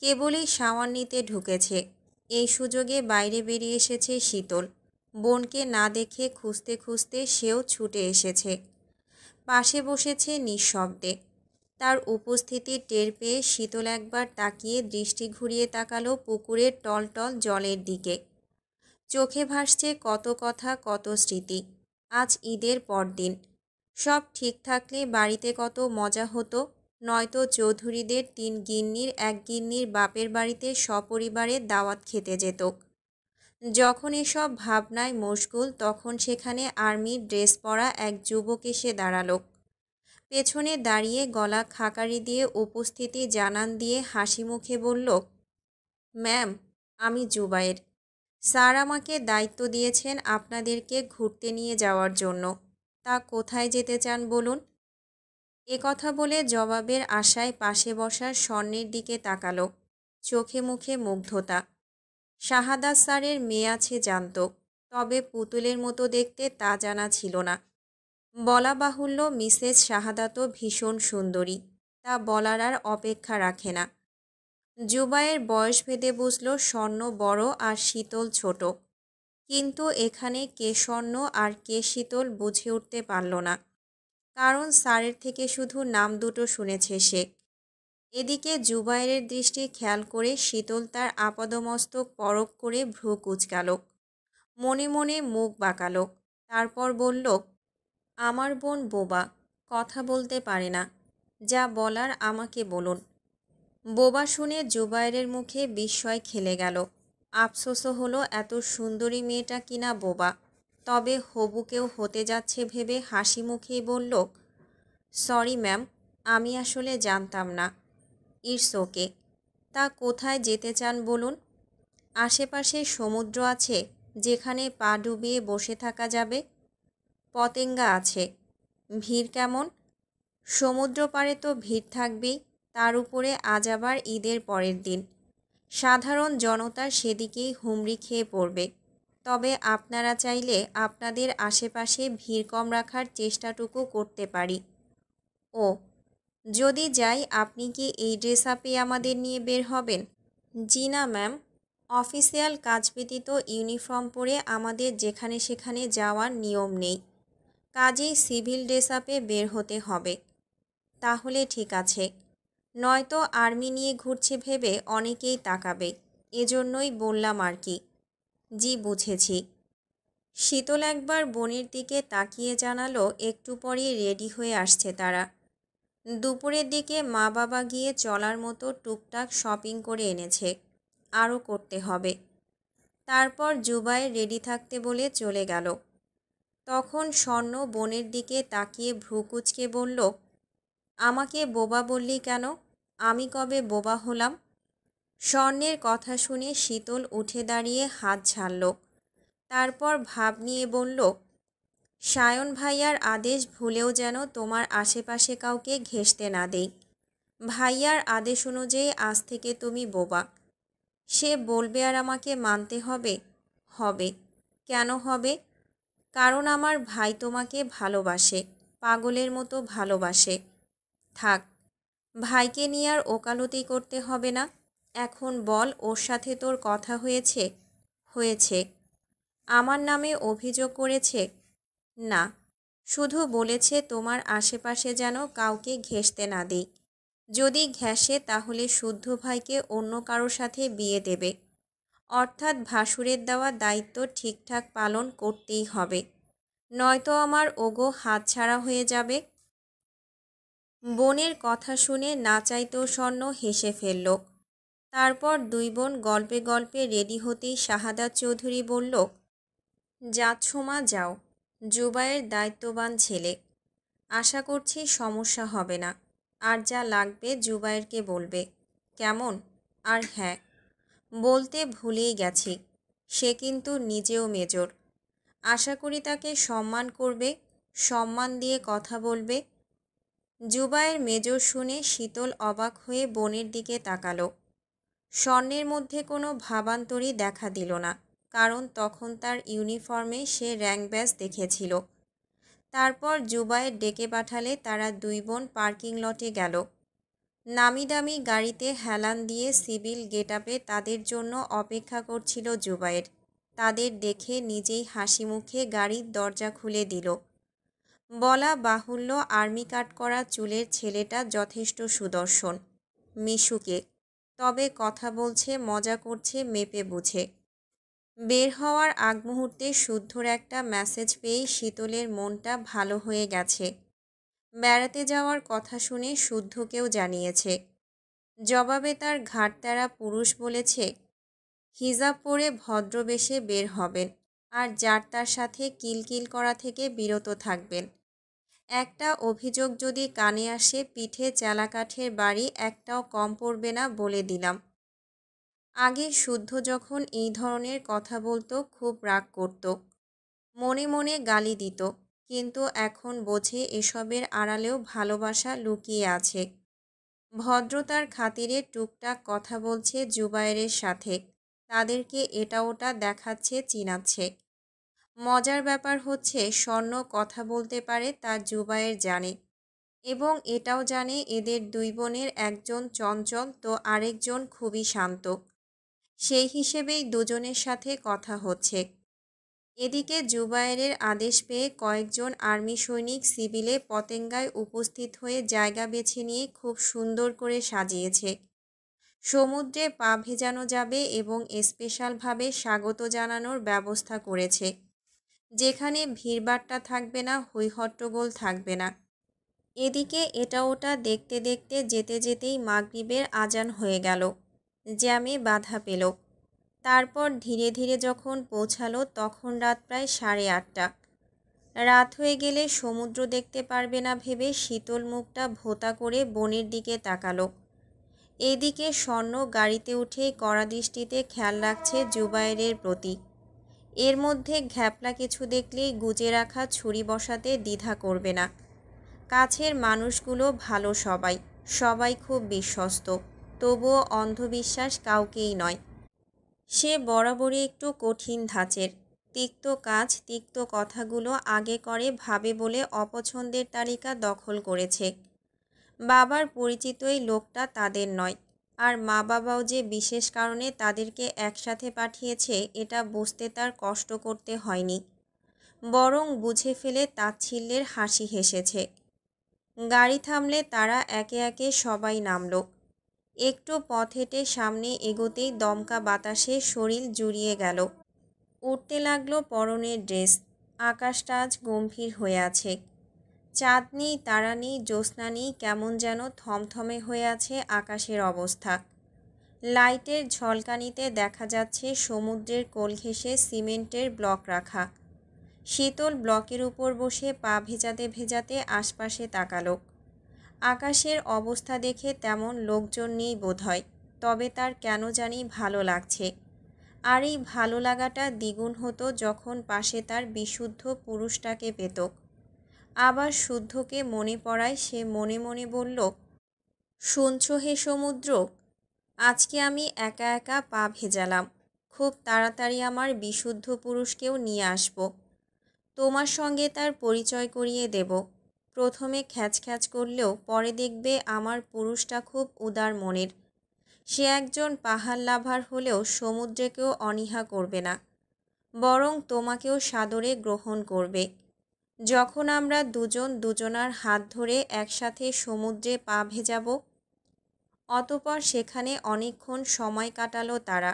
কেবলই শাওয়ার নিতে ঢুকেছে, এই সুযোগে বাইরে বেরিয়ে এসেছে শীতল। বোনকে না দেখে খুঁজতে খুঁজতে সেও ছুটে এসেছে, পাশে বসেছে নিঃশব্দে। তার উপস্থিতি টের পেয়ে শীতল একবার তাকিয়ে দৃষ্টি ঘুরিয়ে তাকালো পুকুরের টলটল জলের দিকে। চোখে ভাসছে কত কথা, কত স্মৃতি। আজ ঈদের পরদিন। সব ঠিক থাকলে বাড়িতে কত মজা হতো, নয়তো চৌধুরীদের 3 গিন্নির এক গিন্নির বাপের বাড়িতে সপরিবারে দাওয়াত খেতে যেত। যখন এসব ভাবনায় মশগুল, তখন সেখানে আর্মির ড্রেস পরা এক যুবক এসে দাঁড়ালো। পেছনে দাঁড়িয়ে গলা খাকারি দিয়ে উপস্থিতি জানান দিয়ে হাসি মুখে বলল, ম্যাম, আমি জুবায়ের। স্যার আমাকে দায়িত্ব দিয়েছেন আপনাদেরকে ঘুরতে নিয়ে যাওয়ার জন্য। তা কোথায় যেতে চান বলুন? কথা বলে জবাবের আশায় পাশে বসার স্বর্ণের দিকে তাকালো। চোখে মুখে মুগ্ধতা। শাহাদাত স্যারের মেয়ে আছে জানত, তবে পুতুলের মতো দেখতে তা জানা ছিল না। বলা বাহুল্য মিসেস শাহাদাতও ভীষণ সুন্দরী, তা বলার আর অপেক্ষা রাখে না। জুবায়ের বয়স ভেদে বুঝল স্বর্ণ বড় আর শীতল ছোট, কিন্তু এখানে কে স্বর্ণ আর কে শীতল বুঝে উঠতে পারল না, কারণ স্যারের থেকে শুধু নাম দুটো শুনেছে সে। এদিকে জুবায়েরের দৃষ্টি খেয়াল করে শীতল তার আপাদমস্তক পরখ করে ভ্রু কুঁচকাল, মনে মনে মুখ বাঁকাল। তারপর বলল, আমার বোন বোবা, কথা বলতে পারে না, যা বলার আমাকে বলুন। বোবা শুনে জুবায়েরের মুখে বিস্ময় খেলে গেল। আফসোসও হলো এত সুন্দরী মেয়েটা কিনা বোবা। তবে হবু কেউ হতে যাচ্ছে ভেবে হাসি মুখেই বলল, সরি ম্যাম, আমি আসলে জানতাম না। It's okay. তা কোথায় যেতে চান বলুন? আশেপাশে সমুদ্র আছে যেখানে পা ডুবিয়ে বসে থাকা যাবে। পতেঙ্গা আছে। ভিড় কেমন? সমুদ্র পাড়ে তো ভিড় থাকবেই, তার উপরে আজ আবার ঈদের পরের দিন। সাধারণ জনতা সেদিকেই হুমড়ি খেয়ে পড়বে। তবে আপনারা চাইলে আপনাদের আশেপাশে ভিড় কম রাখার চেষ্টাটুকু করতে পারি। ও, যদি যাই আপনি কি এই ড্রেস আপে আমাদের নিয়ে বের হবেন? জি না ম্যাম, অফিসিয়াল কাজ ব্যতীত ইউনিফর্ম পরে আমাদের যেখানে সেখানে যাওয়ার নিয়ম নেই, কাজেই সিভিল ড্রেস আপে বের হতে হবে। তাহলে ঠিক আছে, নয়তো আর্মি নিয়ে ঘুরছে ভেবে অনেকেই তাকাবে, এজন্যই বললাম আর কি। জি বুঝেছি। শীতল একবার বোনের দিকে তাকিয়ে জানালো একটু পরেই রেডি হয়ে আসছে তারা। দুপুরের দিকে মা বাবা গিয়ে চলার মতো টুকটাক শপিং করে এনেছে, আরও করতে হবে। তারপর জুবায়ের রেডি থাকতে বলে চলে গেল। তখন স্বর্ণ বোনের দিকে তাকিয়ে ভ্রু কুঁচকে বলল, আমাকে বোবা বললি কেন? আমি কবে বোবা হলাম? স্বর্ণের কথা শুনে শীতল উঠে দাঁড়িয়ে হাত ঝাড়ল। তারপর ভাব নিয়ে বলল, সায়ন ভাইয়ার আদেশ ভুলেও যেন তোমার আশেপাশে কাউকে ঘেঁষতে না দেই। ভাইয়ার আদেশ অনুযায়ী আজ থেকে তুমি বোবা। সে বলবে আর আমাকে মানতে হবে? হবে। কেন হবে? কারণ আমার ভাই তোমাকে ভালোবাসে, পাগলের মতো ভালোবাসে। থাক, ভাইকে নিয়ে আর ওকালতি করতে হবে না। এখন বল, ওর সাথে তোর কথা হয়েছে? হয়েছে। আমার নামে অভিযোগ করেছে? না, শুধু বলেছে তোমার আশেপাশে যেন কাউকে ঘেঁষতে না দিই। যদি ঘেঁষে তাহলে শুদ্ধ ভাইকে অন্য কারোর সাথে বিয়ে দেবে। অর্থাৎ ভাসুরের দেওয়া দায়িত্ব ঠিকঠাক পালন করতেই হবে, নয়তো আমার ওগো হাতছাড়া হয়ে যাবে। বোনের কথা শুনে না চাইতেও স্বর্ণ হেসে ফেলল। তারপর দুই বোন গল্পে গল্পে রেডি হতেই শাহাদাত চৌধুরী বলল, যাচ্ছো মা যাও, জুবায়ের দায়িত্ববান ছেলে। আশা করছি সমস্যা হবে না। আর যা লাগবে জুবায়েরকে বলবে, কেমন? আর হ্যাঁ, বলতে ভুলেই গেছি, সে কিন্তু নিজেও মেজর। আশা করি তাকে সম্মান করবে, সম্মান দিয়ে কথা বলবে। জুবায়ের মেজর শুনে শীতল অবাক হয়ে বোনের দিকে তাকালো। স্বর্ণের মধ্যে কোনো ভাবান্তরই দেখা দিল না, কারণ তখন তার ইউনিফর্মে সে র্যাঙ্ক ব্যাজ দেখেছিল। তারপর জুবায়ের ডেকে পাঠালে তারা দুই বোন পার্কিং লটে গেল। নামি দামি গাড়িতে হেলান দিয়ে সিভিল গেটআপে তাদের জন্য অপেক্ষা করছিল জুবায়ের। তাদের দেখে নিজেই হাসি মুখে গাড়ির দরজা খুলে দিল। বলা বাহুল্য আর্মি কাট করা চুলের ছেলেটা যথেষ্ট সুদর্শন, মিশুকে। তবে কথা বলছে, মজা করছে মেপে বুঝে। বের হওয়ার আগ মুহূর্তে শুদ্ধর একটা মেসেজ পেয়েই শীতলের মনটা ভালো হয়ে গেছে। বেড়াতে যাওয়ার কথা শুনে শুদ্ধকেও জানিয়েছে। জবাবে তার ঘাড়ত্যাড়া পুরুষ বলেছে, হিজাব পরে ভদ্রবেশে বের হবেন, আর যার তার সাথে কিলকিল করা থেকে বিরত থাকবেন। একটা অভিযোগ যদি কানে আসে, পিঠে চেলাকাঠের বাড়ি একটাও কম পড়বে না বলে দিলাম। আগে শুদ্ধ যখন এই ধরনের কথা বলতো খুব রাগ করত, মনে মনে গালি দিত, কিন্তু এখন বোঝে এসবের আড়ালেও ভালোবাসা লুকিয়ে আছে। ভদ্রতার খাতিরে টুকটাক কথা বলছে জুবায়েরের সাথে, তাদেরকে এটা ওটা দেখাচ্ছে, চিনাচ্ছে। মজার ব্যাপার হচ্ছে স্বর্ণ কথা বলতে পারে তা জুবায়ের জানে, এবং এটাও জানে এদের দুই বোনের একজন চঞ্চল তো আরেকজন খুবই শান্ত। সেই হিসেবেই দুজনের সাথে কথা হচ্ছে। এদিকে জুবায়েরের আদেশ পেয়ে কয়েকজন আর্মি সৈনিক সিভিলে পতেঙ্গায় উপস্থিত হয়ে জায়গা বেছে নিয়ে খুব সুন্দর করে সাজিয়েছে। সমুদ্রে পা ভেজানো যাবে এবং স্পেশালভাবে স্বাগত জানানোর ব্যবস্থা করেছে, যেখানে ভিড়ভাট্টা থাকবে না, হইহট্টগোল থাকবে না। এদিকে এটা ওটা দেখতে দেখতে যেতে যেতেই মাগরিবের আজান হয়ে গেল। জ্যামে বাধা পেল। তারপর ধীরে ধীরে যখন পৌঁছালো তখন রাত প্রায় 8:30। রাত হয়ে গেলে সমুদ্র দেখতে পারবে না ভেবে শীতল মুখটা ভোঁতা করে বোনের দিকে তাকালো। এদিকে স্বর্ণ গাড়িতে উঠেই কড়া দৃষ্টিতে খেয়াল রাখছে জুবায়েরের প্রতি। এর মধ্যে ঘ্যাপলা কিছু দেখলেই গুজে রাখা ছুরি বসাতে দ্বিধা করবে না। কাছের মানুষগুলো ভালো, সবাই সবাই খুব বিশ্বস্ত, তবুও অন্ধবিশ্বাস কাউকেই নয়। সে বরাবরই একটু কঠিন ধাঁচের। তিক্ত কাজ, তিক্ত কথাগুলো আগে করে ভাবে বলে অপছন্দের তালিকা দখল করেছে। বাবার পরিচিত এই লোকটা তাদের নয়, আর মা বাবাও যে বিশেষ কারণে তাদেরকে একসাথে পাঠিয়েছে এটা বুঝতে তার কষ্ট করতে হয়নি, বরং বুঝে ফেলে তাচ্ছিল্যের হাসি হেসেছে। গাড়ি থামলে তারা একে একে সবাই নামল। একটু পথ হেঁটে সামনে এগোতেই দমকা বাতাসে শরীর জুড়িয়ে গেল। উঠতে লাগলো পরনের ড্রেস। আকাশটা আজ গম্ভীর হয়ে আছে। চাঁদ নেই, তারা নেই, জ্যোৎস্না নেই, কেমন যেন থমথমে হয়ে আছে আকাশের অবস্থা। লাইটের ঝলকানিতে দেখা যাচ্ছে সমুদ্রের কোল ঘেঁষে সিমেন্টের ব্লক রাখা। শীতল ব্লকের উপর বসে পা ভেজাতে ভেজাতে আশপাশে তাকালো। আকাশের অবস্থা দেখে তেমন লোকজন নেই বোধহয়, তবে তার কেন জানি ভালো লাগছে। আর এই ভালো লাগাটা দ্বিগুণ হতো যখন পাশে তার বিশুদ্ধ পুরুষটাকে পেত। আবার শুদ্ধকে মনে পড়ায় সে মনে মনে বলল, শুনছ হে সমুদ্র, আজকে আমি একা একা পা ভেজালাম, খুব তাড়াতাড়ি আমার বিশুদ্ধ পুরুষকেও নিয়ে আসব। তোমার সঙ্গে তার পরিচয় করিয়ে দেব। প্রথমে খ্যাচখ্যাচ করলেও পরে দেখবে আমার পুরুষটা খুব উদার মনের। সে একজন পাহাড় লাভার হলেও সমুদ্রকেও অনীহা করবে না, বরং তোমাকেও সাদরে গ্রহণ করবে। যখন আমরা দুজন দুজনার হাত ধরে একসাথে সমুদ্রে পা ভেজাব। অতপর সেখানে অনেকক্ষণ সময় কাটালো তারা।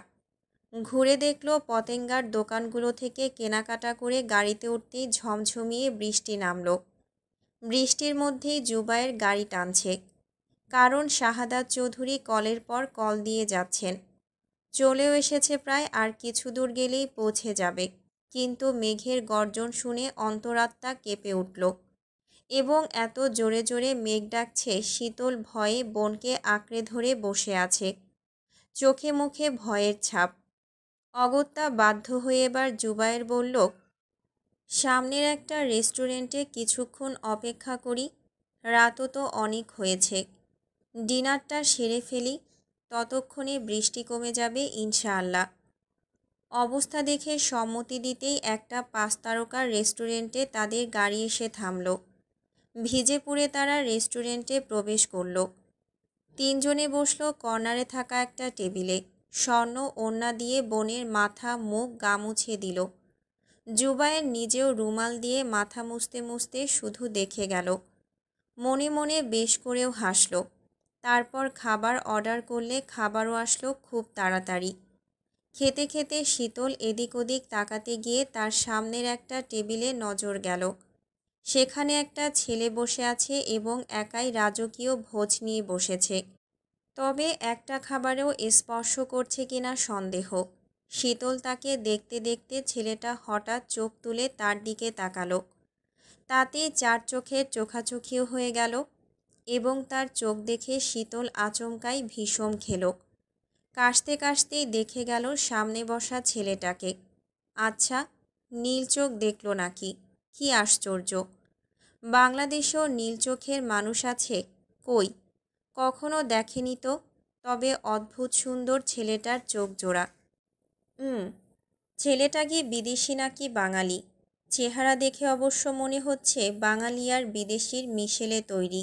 ঘুরে দেখলো পতেঙ্গার দোকানগুলো থেকে কেনাকাটা করে গাড়িতে উঠতেই ঝমঝমিয়ে বৃষ্টি নামলো। বৃষ্টির মধ্যেই জুবায়ের গাড়ি টানছে, কারণ শাহাদাত চৌধুরী কলের পর কল দিয়ে যাচ্ছেন। চলেও এসেছে প্রায়, আর কিছু দূর গেলেই পৌঁছে যাবে। কিন্তু মেঘের গর্জন শুনে অন্তরাত্মা কেঁপে উঠল। এবং এত জোরে জোরে মেঘ ডাকছে, শীতল ভয়ে বোনকে আঁকড়ে ধরে বসে আছে, চোখে মুখে ভয়ের ছাপ। অগত্যা বাধ্য হয়ে এবার জুবায়ের বলল, সামনের একটা রেস্টুরেন্টে কিছুক্ষণ অপেক্ষা করি, রাতও তো অনেক হয়েছে, ডিনারটা সেরে ফেলি, ততক্ষণে বৃষ্টি কমে যাবে ইনশাআল্লাহ। অবস্থা দেখে সম্মতি দিতেই একটা 5 তারকার রেস্টুরেন্টে তাদের গাড়ি এসে থামল। ভিজে পুড়ে তারা রেস্টুরেন্টে প্রবেশ করল। তিনজনে বসল কর্নারে থাকা একটা টেবিলে। স্বর্ণ ওড়না দিয়ে বোনের মাথা মুখ গা মুছে দিল। জুবায়ের নিজেও রুমাল দিয়ে মাথা মুছতে মুছতে শুধু দেখে গেল। মনে মনে বেশ করেও হাসল। তারপর খাবার অর্ডার করলে খাবারও আসলো খুব তাড়াতাড়ি। খেতে খেতে শীতল এদিক ওদিক তাকাতে গিয়ে তার সামনের একটা টেবিলে নজর গেল। সেখানে একটা ছেলে বসে আছে এবং একাই রাজকীয় ভোজ নিয়ে বসেছে। তবে একটা খাবারেও স্পর্শ করছে কিনা সন্দেহ। শীতল তাকে দেখতে দেখতে ছেলেটা হঠাৎ চোখ তুলে তার দিকে তাকালো। তাতেই চার চোখের চোখাচোখিও হয়ে গেল এবং তার চোখ দেখে শীতল আচমকাই ভীষণ খেল। কাশতে কাশতেই দেখে গেল সামনে বসা ছেলেটাকে। আচ্ছা, নীল চোখ দেখল নাকি? কি আশ্চর্য! বাংলাদেশেও নীল চোখের মানুষ আছে? কই, কখনো দেখেনি তো। তবে অদ্ভুত সুন্দর ছেলেটার চোখ জোড়া। ছেলেটা কি বিদেশি নাকি বাঙালি? চেহারা দেখে অবশ্য মনে হচ্ছে বাঙালি আর বিদেশির মিশেলে তৈরি।